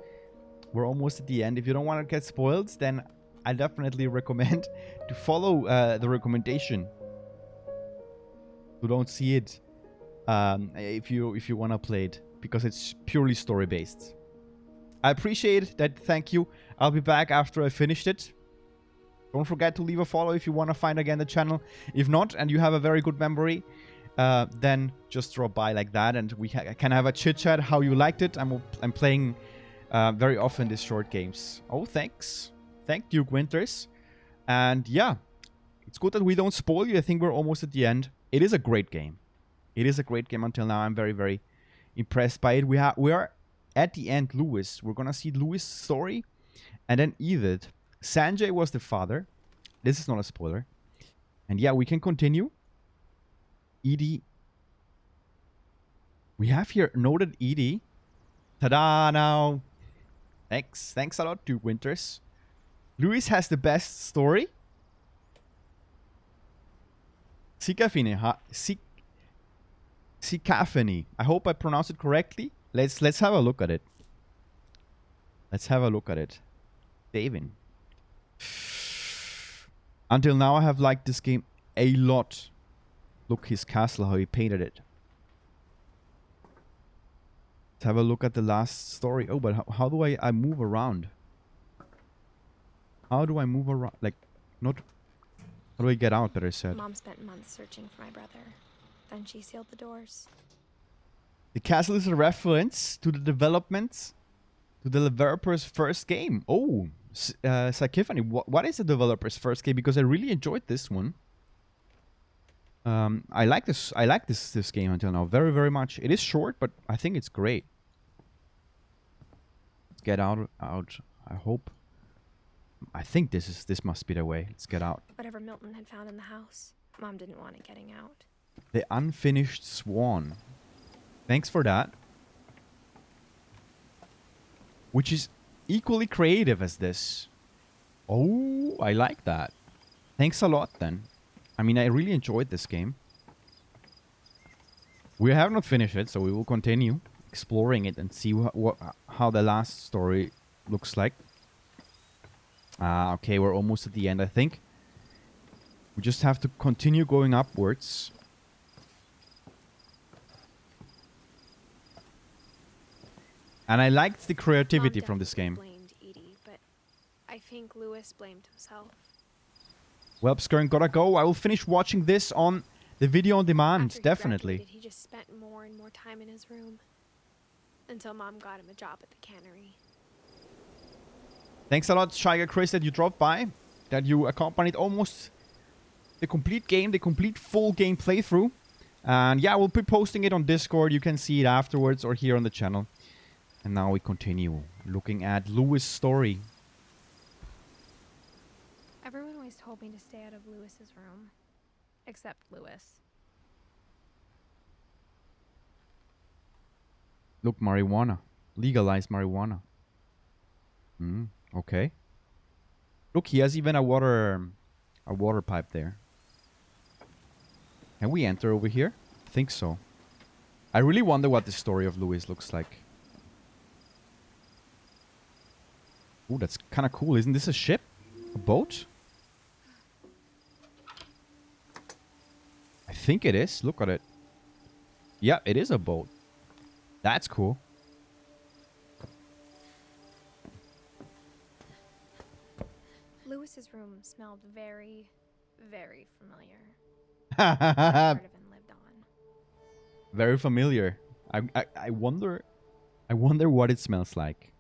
We're almost at the end. If you don't want to get spoiled, then I definitely recommend to follow the recommendation. You don't see it if you want to play it, because it's purely story based. I appreciate that. Thank you. I'll be back after I finished it. Don't forget to leave a follow if you want to find again the channel. If not, and you have a very good memory, then just drop by like that, and we can have a chit chat how you liked it. I'm playing very often these short games. Oh, thanks. Thank Duke Winters. And yeah, it's good that we don't spoil you. I think we're almost at the end. It is a great game. It is a great game until now. I'm very, very impressed by it. We are at the end, Louis. We're gonna see Louis' story, and then Edith. Sanjay was the father. This is not a spoiler. And yeah, we can continue. Edie. We have here noted Edie. Ta-da now. Thanks a lot, Duke Winters. Louis has the best story. Sikafini. I hope I pronounced it correctly. Let's have a look at it. Let's have a look at it. Davin. Until now, I have liked this game a lot. Look, his castle, how he painted it. Let's have a look at the last story. Oh, but how do I move around? How do I move around? Like, not... How do I get out, better said? Mom spent months searching for my brother. Then she sealed the doors. The castle is a reference to the development, to the developer's first game. Oh, Sakifani, what is the developer's first game? Because I really enjoyed this one. I like this game until now very, very much. It is short, but I think it's great. Let's get out. I hope. I think this must be the way. Let's get out. Whatever Milton had found in the house, Mom didn't want it getting out. The Unfinished Swan. Thanks for that. Which is equally creative as this. Oh, I like that. Thanks a lot then. I mean, I really enjoyed this game. We have not finished it, so we will continue exploring it and see how the last story looks like. Okay, we're almost at the end, I think. We just have to continue going upwards. And I liked the creativity from this game. Blamed Edie, but I think Louis blamed himself. Well, Skern, gotta go. I will finish watching this on the video on demand, After definitely. He just spent more and more time in his room until Mom got him a job at the cannery. Thanks a lot, Shiger Chris, that you dropped by, that you accompanied almost the complete game, the complete full game playthrough. And yeah, we'll be posting it on Discord. You can see it afterwards or here on the channel. And now we continue looking at Louis' story. Everyone always told me to stay out of Louis's room, except Louis. Look, marijuana. Legalize marijuana. Okay. Look, he has even a water pipe there. Can we enter over here? I think so. I really wonder what the story of Louis looks like. Oh, that's kind of cool. Isn't this a ship? A boat? I think it is. Look at it. Yeah, it is a boat. That's cool. Louis's room smelled very, very familiar. Very familiar. I wonder what it smells like.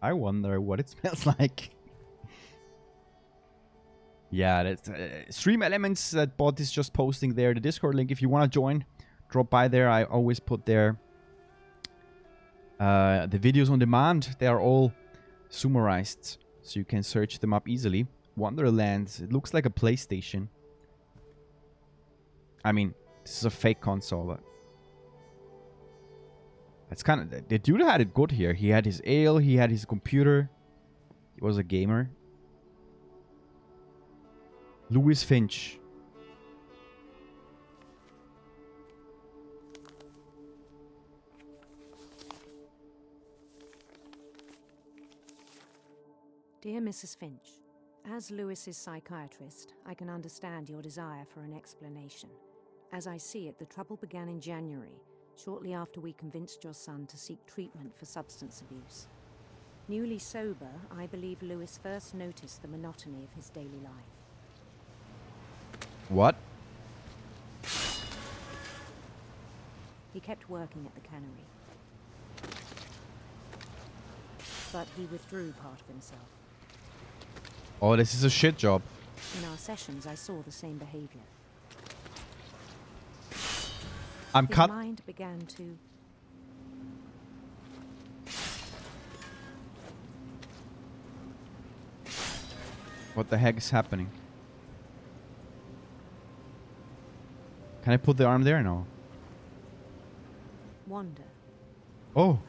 I wonder what it smells like. Yeah, that's Stream Elements that bot is just posting there the Discord link. If you want to join, drop by there. I always put there the videos on demand. They are all summarized, so you can search them up easily. Wonderland. It looks like a PlayStation. I mean, this is a fake console. But that's kind of... The dude had it good here. He had his ale. He had his computer. He was a gamer. Louis Finch. Dear Mrs. Finch, as Louis's psychiatrist, I can understand your desire for an explanation. As I see it, the trouble began in January, shortly after we convinced your son to seek treatment for substance abuse. Newly sober, I believe Louis first noticed the monotony of his daily life. What? He kept working at the cannery, but he withdrew part of himself. Oh, this is a shit job. In our sessions, I saw the same behavior. I'm His cut. mind began to... What the heck is happening? Can I put the arm there? No. wander. Oh.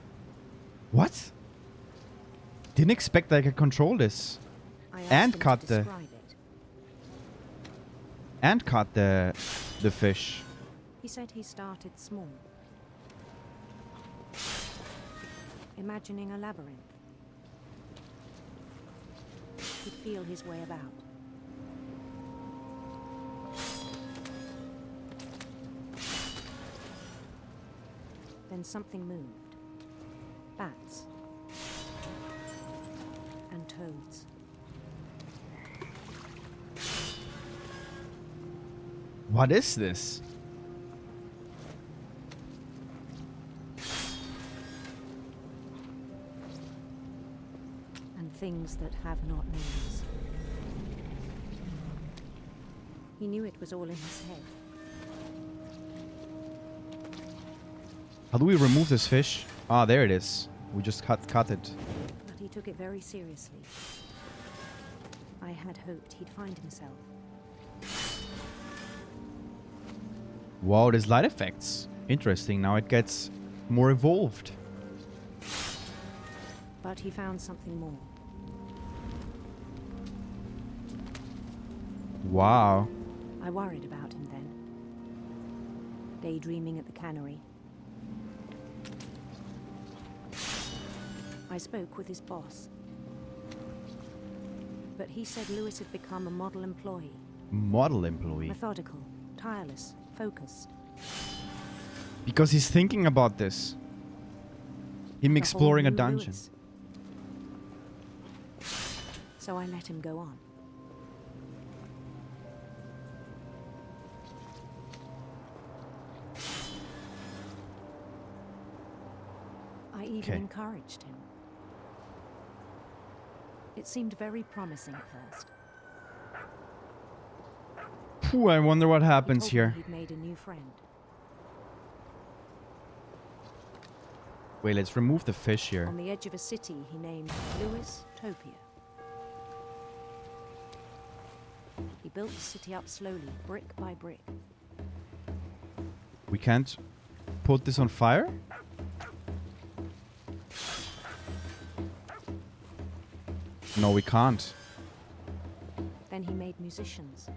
What? Didn't expect that I could control this. And caught the... And caught the fish. He said he started small. Imagining a labyrinth. He'd feel his way about. Then something moved. Bats. And toads. What is this? And things that have not names. He knew it was all in his head. How do we remove this fish? Ah, there it is. We just cut it. But he took it very seriously. I had hoped he'd find himself. Wow, there's light effects. Interesting. Now it gets more evolved. But he found something more. Wow. I worried about him then. Daydreaming at the cannery. I spoke with his boss. But he said Lewis had become a model employee. Model employee? Methodical, tireless, focused. Because he's thinking about this. Him exploring a dungeon. Lewis. So I let him go on. I even encouraged him. It seemed very promising at first. Phew, I wonder what happens here. He'd made a new friend. Wait, let's remove the fish here. On the edge of a city he named Lewis Topia. He built the city up slowly, brick by brick. We can't put this on fire? No, we can't. Then he made musicians.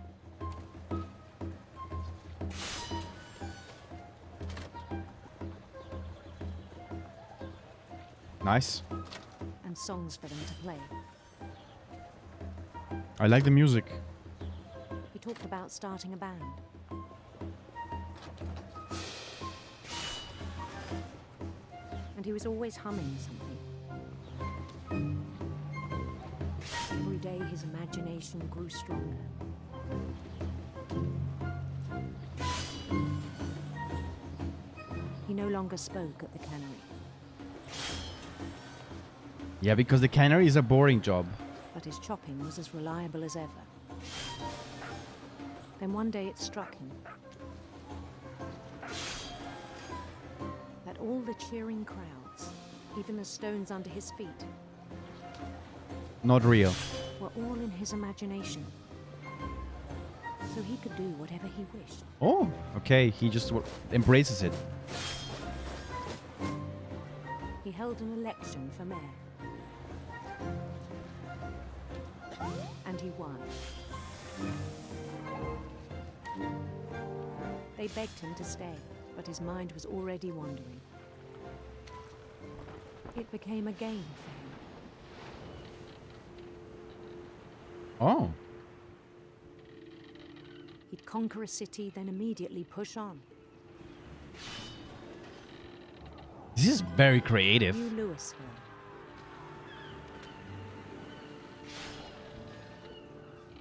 Nice. And songs for them to play. I like the music. He talked about starting a band. And he was always humming something. Every day his imagination grew stronger. He no longer spoke at the cannery. Yeah, because the cannery is a boring job. But his chopping was as reliable as ever. Then one day it struck him that all the cheering crowds, even the stones under his feet, Not real. were all in his imagination. So he could do whatever he wished. Oh, okay. He just embraces it. He held an election for mayor. And he won. They begged him to stay, but his mind was already wandering. It became a game for him. Oh. He'd conquer a city, then immediately push on. This is very creative. New Louisville.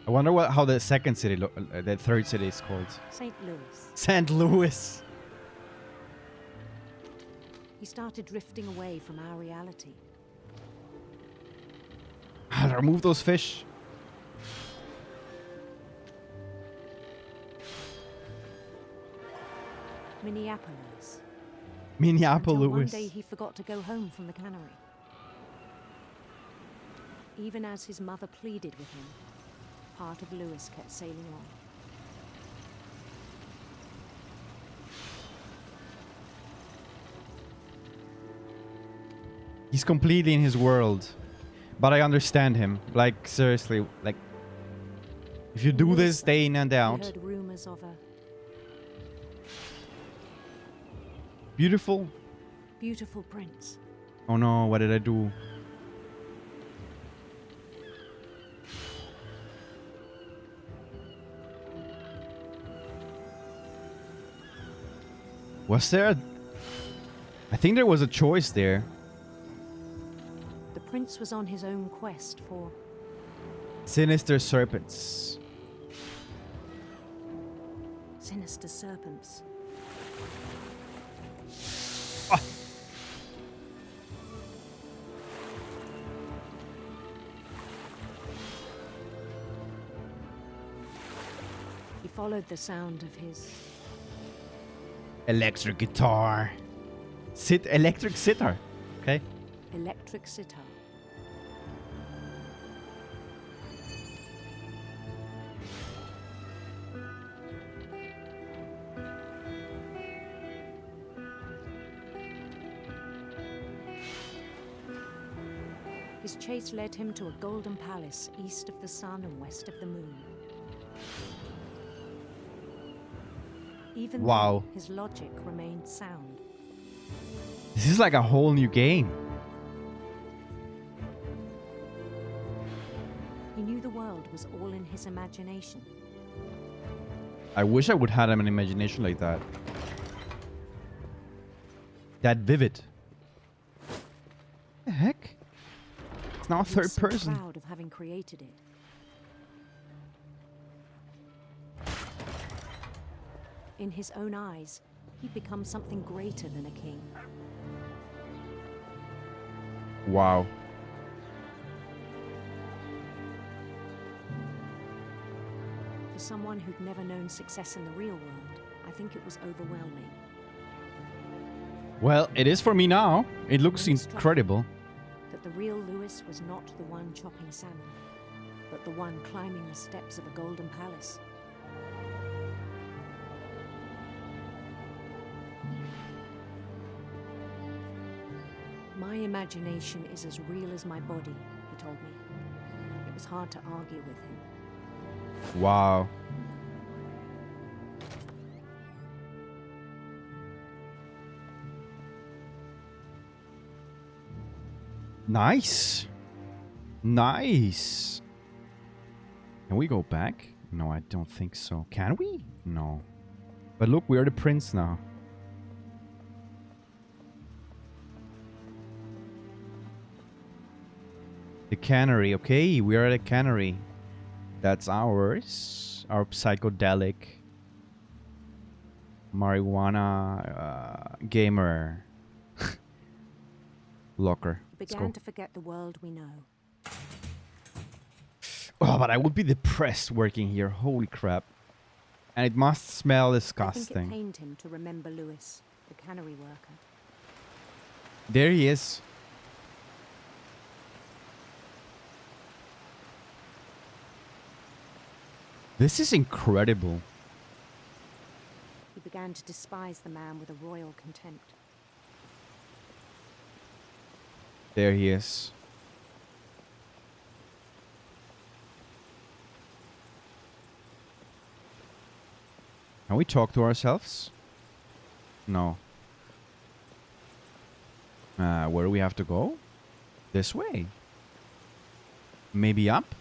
I wonder how the second city, the third city is called. St. Louis. St. Louis. He started drifting away from our reality. I'll remove those fish. Minneapolis. Minneapolis. Until one day he forgot to go home from the cannery. Even as his mother pleaded with him, part of Lewis kept sailing on. He's completely in his world. But I understand him. Like, seriously, like, if you do this day in and out. He heard rumors of a beautiful prince. Oh no, what did I do? Was there? I think there was a choice there. The prince was on his own quest for Sinister serpents. sinister serpents. Ah. He followed the sound of his Electric guitar. Electric sitar. Okay. electric sitar. His chase led him to a golden palace east of the sun and west of the moon. Even wow. then, his logic remained sound. This is like a whole new game. He knew the world was all in his imagination. I wish I would have an imagination like that. That vivid. The heck? It's now a third person. Proud of having created it. In his own eyes, he'd become something greater than a king. Wow. For someone who'd never known success in the real world, I think it was overwhelming. Well, it is for me now. It looks incredible. That the real Lewis was not the one chopping salmon, but the one climbing the steps of a golden palace. My imagination is as real as my body, he told me. It was hard to argue with him. Wow. Nice. Nice. Can we go back? No, I don't think so. Can we? No. But look, we are the prince now. The cannery. Okay, we are at a cannery. That's ours. Our psychedelic marijuana gamer locker. He began to forget the world we know. Oh, but I would be depressed working here. Holy crap. And it must smell disgusting. I think it pained him to remember Lewis, the cannery worker. There he is. This is incredible. He began to despise the man with a royal contempt. There he is. Can we talk to ourselves? No. Where do we have to go? This way. Maybe up?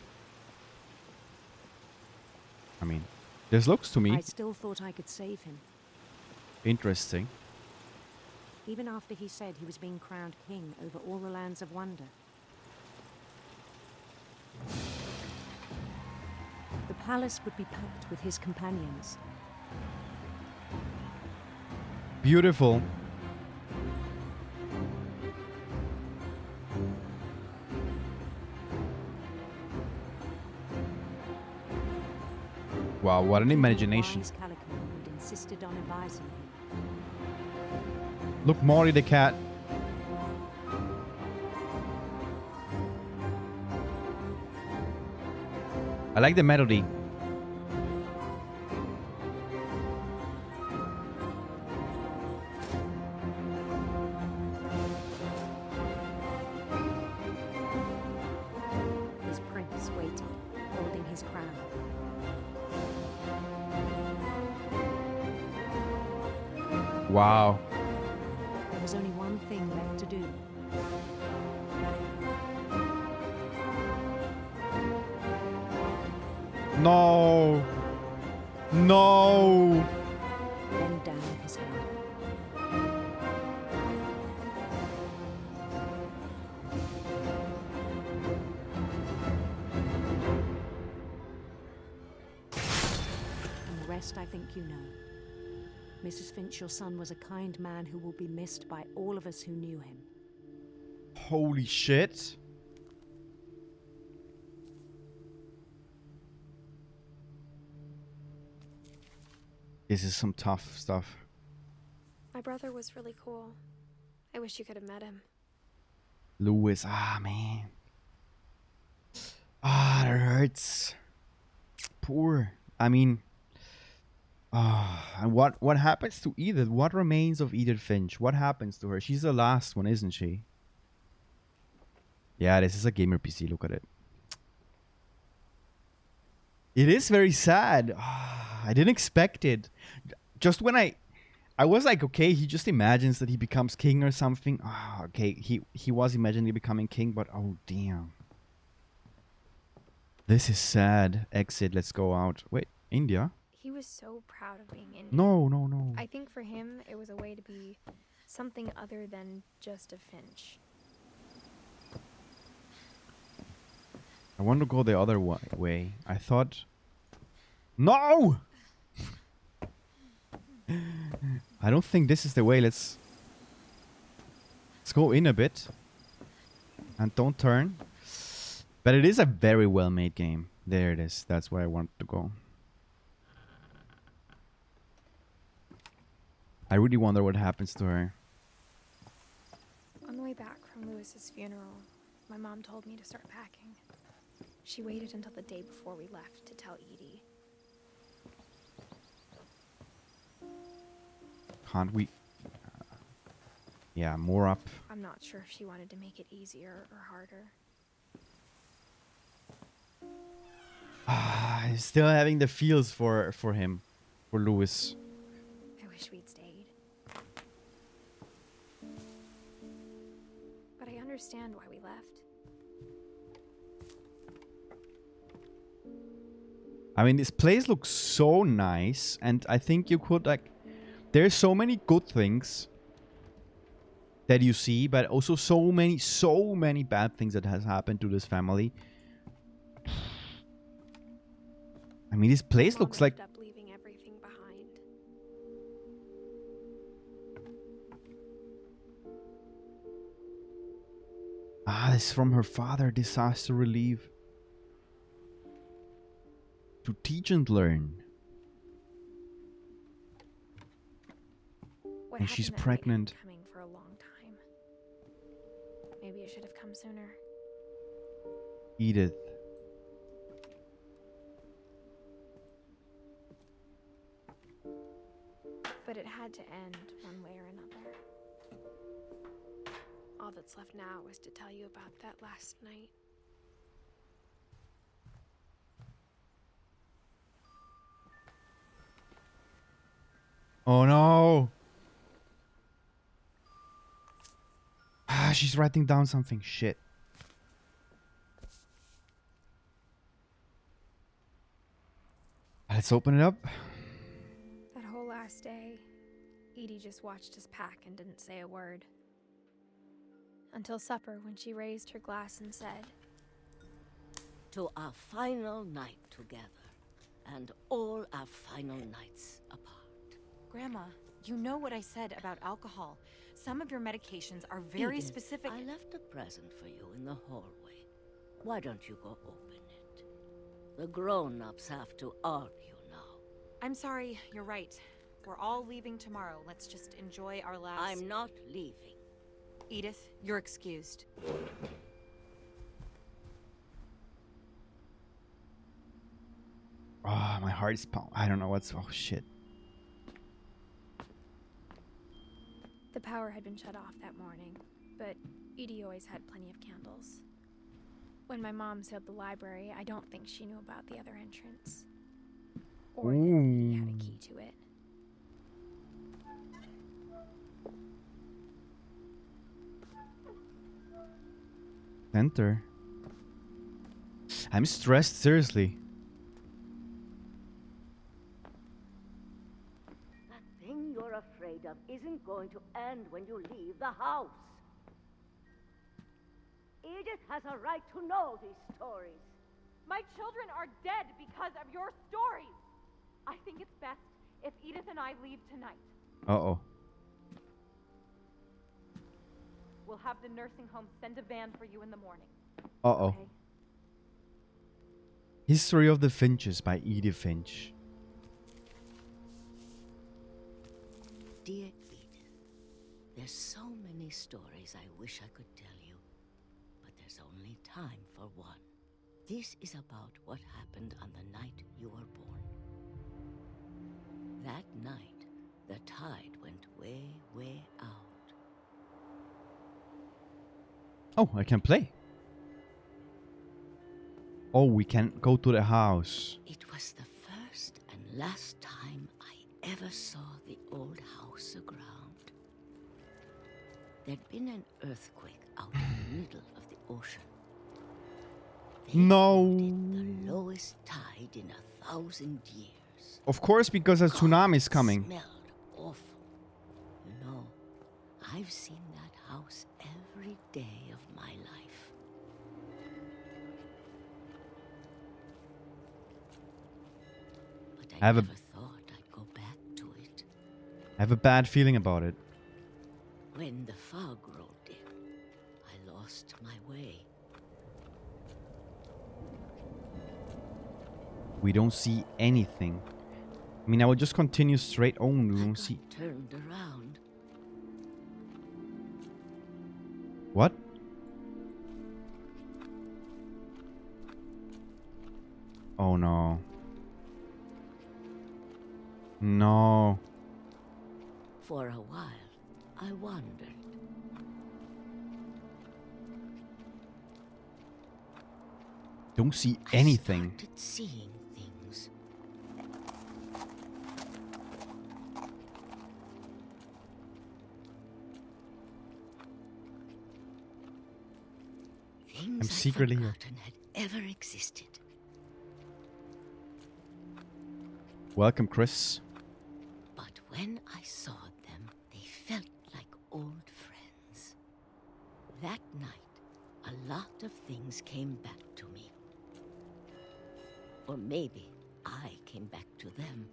I mean, this looks to me I still thought I could save him. interesting. Even after he said he was being crowned king over all the lands of wonder. The palace would be packed with his companions. Beautiful. Wow, what an imagination. Wise Calico who'd insisted on advising him. Look, Molly the cat. I like the melody. His prince waiting, holding his crown. Wow. There was only one thing left to do. No. No. Bend down with his head. And the rest I think you know. Mrs. Finch, your son was a kind man who will be missed by all of us who knew him. Holy shit. This is some tough stuff. My brother was really cool. I wish you could have met him. Lewis, man. That hurts. Poor. I mean, and what happens to Edith? What remains of Edith Finch? What happens to her? She's the last one, isn't she? Yeah, this is a gamer PC. Look at it. It is very sad. I didn't expect it. Just when I was like, okay, he just imagines that he becomes king or something. Okay, he was imagining becoming king, but oh damn. This is sad. Exit, let's go out. Wait, India? He was so proud of being Indian. No. I think for him, it was a way to be something other than just a Finch. I want to go the other way. I thought... No! I don't think this is the way. Let's go in a bit. And don't turn. But it is a very well made game. There it is. That's where I want to go. I really wonder what happens to her. On the way back from Lewis's funeral, my mom told me to start packing. She waited until the day before we left to tell Edie. Can't we... yeah, more up. I'm not sure if she wanted to make it easier or harder. I'm still having the feels for him. For Lewis. I wish we'd stayed. But I understand why we left. I mean, this place looks so nice, and I think you could, like... There's so many good things that you see, but also so many bad things that has happened to this family. I mean, this place looks like... Up leaving everything behind. This is from her father, disaster relief. To teach and learn. And she's pregnant. Coming for a long time. Maybe it should have come sooner. Edith. But it had to end one way or another. All that's left now is to tell you about that last night. Oh no! She's writing down something. Shit. Let's open it up. That whole last day, Edie just watched us pack and didn't say a word. Until supper, when she raised her glass and said, "To our final night together, and all our final nights apart." Grandma, you know what I said about alcohol. Some of your medications are very Edith, specific. I left a present for you in the hallway. Why don't you go open it? The grown-ups have to argue now. I'm sorry, you're right. We're all leaving tomorrow. Let's just enjoy our last... I'm not leaving. Edith, you're excused. Ah, my heart is pounding. I don't know what's... Oh, shit. The power had been shut off that morning, but Edie always had plenty of candles. When my mom sealed the library, I don't think she knew about the other entrance. Or that Edie had a key to it. Enter. I'm stressed, seriously. That thing you're afraid of isn't going to end when you leave the house. Edith has a right to know these stories. My children are dead because of your stories. I think it's best if Edith and I leave tonight. Uh-oh. We'll have the nursing home send a van for you in the morning. Uh-oh. Okay? History of the Finches by Edith Finch. Dear Edith, there's so many stories I wish I could tell you, but there's only time for one. This is about what happened on the night you were born. That night, the tide went way, way out. Oh, I can play. Oh, we can go to the house. It was the first and last time I ever saw the old house aground. There'd been an earthquake out in the middle of the ocean. No. The lowest tide in 1,000 years. Of course, because a tsunami is coming. Smelled awful. You know, I've seen that house every day of my life. But I never thought I'd go back to it. I have a bad feeling about it. When the fog rolled in, I lost my way. We don't see anything. I mean, I will just continue straight on. We don't see. Turned around. What? Oh no. No. For a while, I wondered. Don't see anything. I started seeing things. Things I'm secretly here. I'd forgotten had ever existed. Welcome, Chris. But when I saw them, they felt like old friends. That night, a lot of things came back to me. Or maybe I came back to them.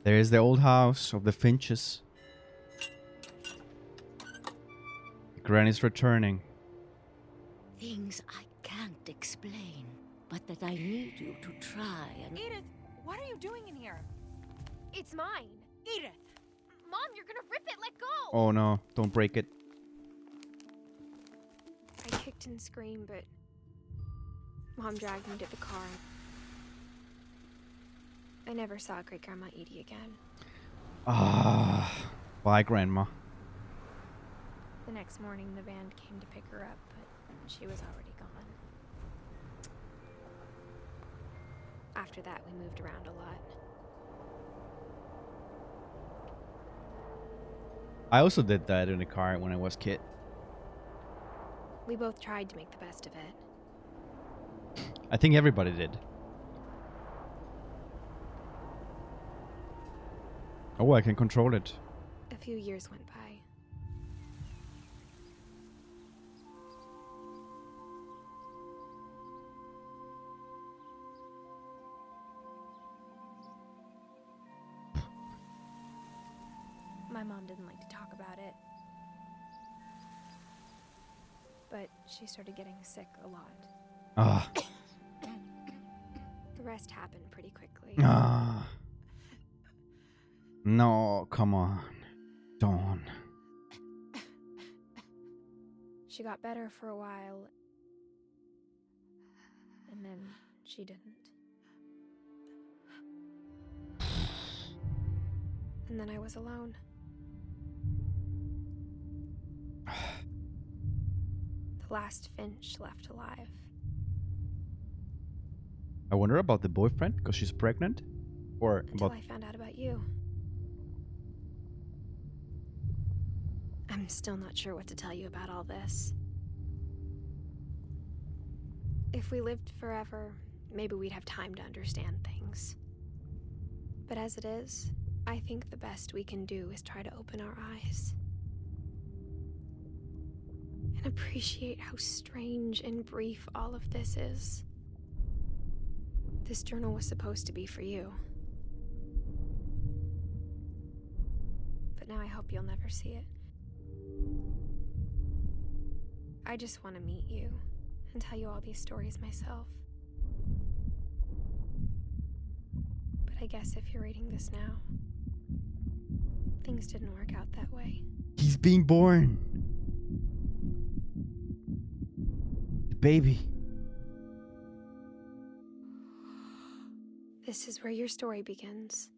There is the old house of the Finches. Granny's returning. Things I can't explain, but that I need you to try and... Edith, what are you doing in here? It's mine. Edith! Mom, you're gonna rip it. Let go. Oh no, don't break it. I kicked and screamed, but Mom dragged me to the car. I never saw Great Grandma Edie again. Ah, bye, Grandma. The next morning, the van came to pick her up, but she was already gone. After that, we moved around a lot. I also did that in the car when I was a kid. We both tried to make the best of it. I think everybody did. Oh, I can control it. A few years went by. My mom didn't like to talk about it. But she started getting sick a lot. Ah. The rest happened pretty quickly. Ah. No, come on. Dawn. She got better for a while, and then she didn't. And then I was alone. The last Finch left alive. I wonder about the boyfriend, because she's pregnant? Or Until about... I found out about you. I'm still not sure what to tell you about all this. If we lived forever, maybe we'd have time to understand things. But as it is, I think the best we can do is try to open our eyes. And appreciate how strange and brief all of this is. This journal was supposed to be for you. But now I hope you'll never see it. I just want to meet you and tell you all these stories myself. But I guess if you're reading this now, things didn't work out that way. He's being born. The baby. This is where your story begins.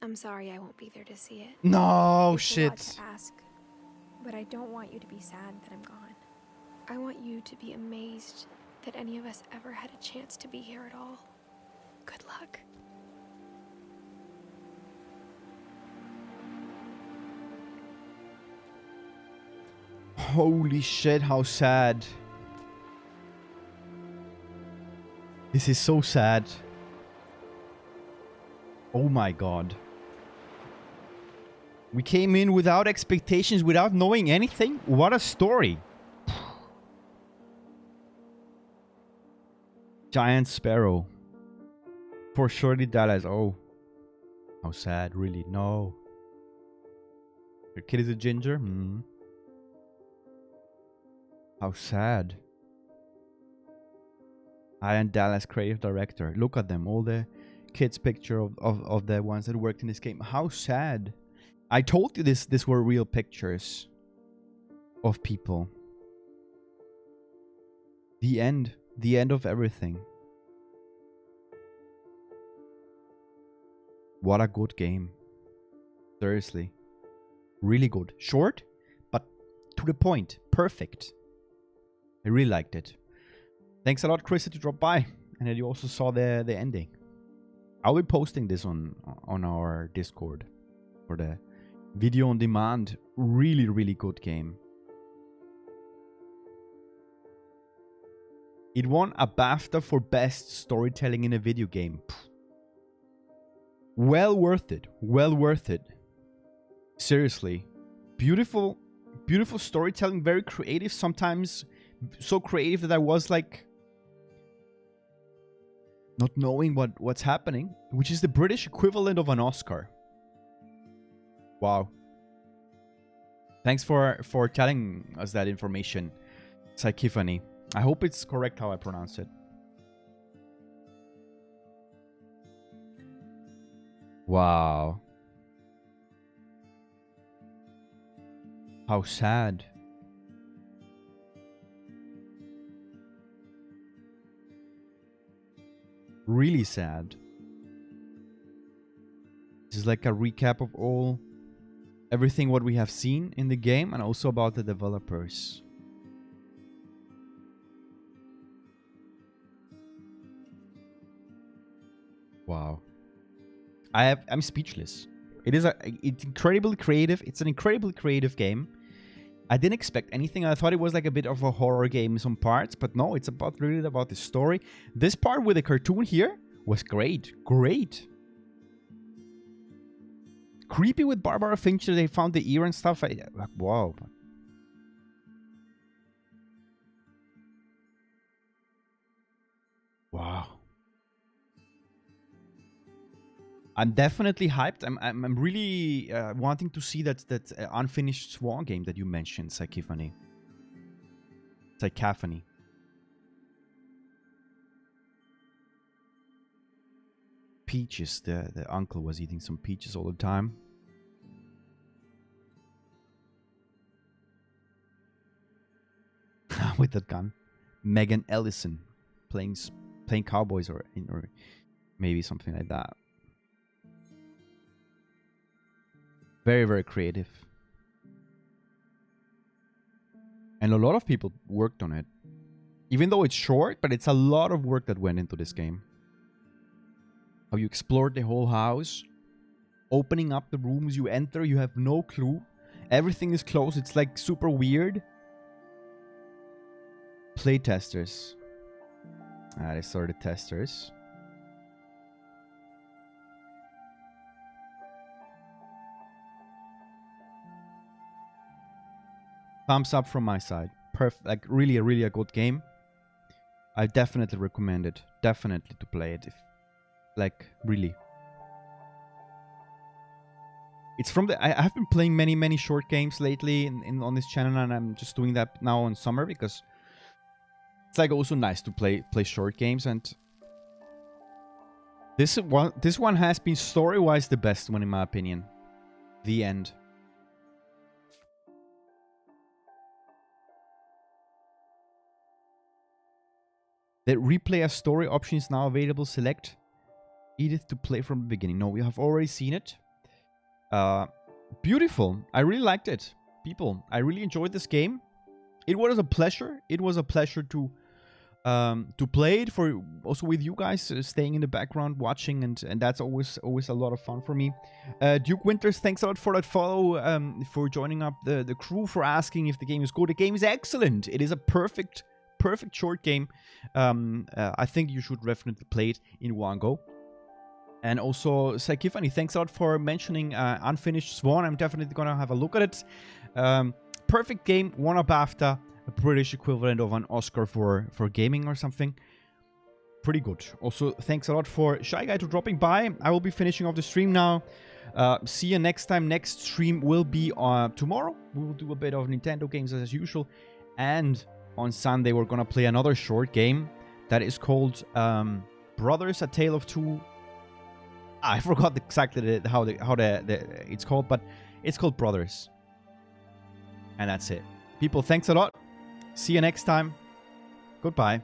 I'm sorry I won't be there to see it. No, It's shit. a lot to ask, but I don't want you to be sad that I'm gone. I want you to be amazed that any of us ever had a chance to be here at all. Good luck. Holy shit, how sad. This is so sad. Oh my god. We came in without expectations, without knowing anything. What a story. Giant Sparrow. For Shirley Dallas. Oh. How sad, really. No. Your kid is a ginger? Hmm. How sad. Ian Dallas, creative director. Look at them. All the kids' picture of the ones that worked in this game. How sad. I told you this were real pictures of people. The end. The end of everything. What a good game. Seriously. Really good. Short, but to the point. Perfect. I really liked it. Thanks a lot, Chris, to drop by. And that you also saw the ending. I'll be posting this on our Discord for the video on demand. Really, really good game. It won a BAFTA for best storytelling in a video game. Pfft. Well worth it. Well worth it. Seriously. Beautiful, beautiful storytelling. Very creative. Sometimes so creative that I was like not knowing what's happening, which is the British equivalent of an Oscar. Wow. Thanks for telling us that information, Saikifani. I hope it's correct how I pronounce it. Wow. How sad. Really sad. This is like a recap of everything what we have seen in the game and also about the developers. Wow. I'm speechless. It's incredibly creative. It's an incredibly creative game. I didn't expect anything. I thought it was like a bit of a horror game in some parts, but no, it's really about the story. This part with the cartoon here was great. Great. Creepy with Barbara Finch. They found the ear and stuff. Wow. Wow. I'm definitely hyped. I'm really wanting to see that unfinished Swan game that you mentioned, Saikifani. Saikafani. Peaches. The uncle was eating some peaches all the time. with that gun. Megan Ellison playing cowboys or maybe something like that. Very, very creative. And a lot of people worked on it. Even though it's short, but it's a lot of work that went into this game. How you explored the whole house. Opening up the rooms you enter, you have no clue. Everything is closed. It's like super weird. Playtesters. These are the testers. Thumbs up from my side. Perfect. Like really a good game. I definitely recommend it. Definitely to play it. If, like really. It's from the. I have been playing many short games lately on this channel, and I'm just doing that now in summer because it's like also nice to play short games. And this one has been story-wise the best one in my opinion. The end. The replay a story option is now available. Select Edith to play from the beginning. No, we have already seen it. Beautiful. I really liked it. People, I really enjoyed this game. It was a pleasure. It was a pleasure to play it for also with you guys staying in the background watching, and that's always a lot of fun for me. Duke Winters, thanks a lot for that follow, for joining up the crew, for asking if the game is good. The game is excellent. It is a perfect short game. I think you should definitely play it in one go. And also, Saikifani, thanks a lot for mentioning Unfinished Swan. I'm definitely gonna have a look at it. Perfect game, won a BAFTA, a British equivalent of an Oscar for gaming or something. Pretty good. Also, thanks a lot for Shy Guy to dropping by. I will be finishing off the stream now. See you next time. Next stream will be tomorrow. We will do a bit of Nintendo games as usual. And on Sunday, we're gonna play another short game that is called Brothers: A Tale of Two. I forgot exactly how it's called, but it's called Brothers. And that's it. People, thanks a lot. See you next time. Goodbye.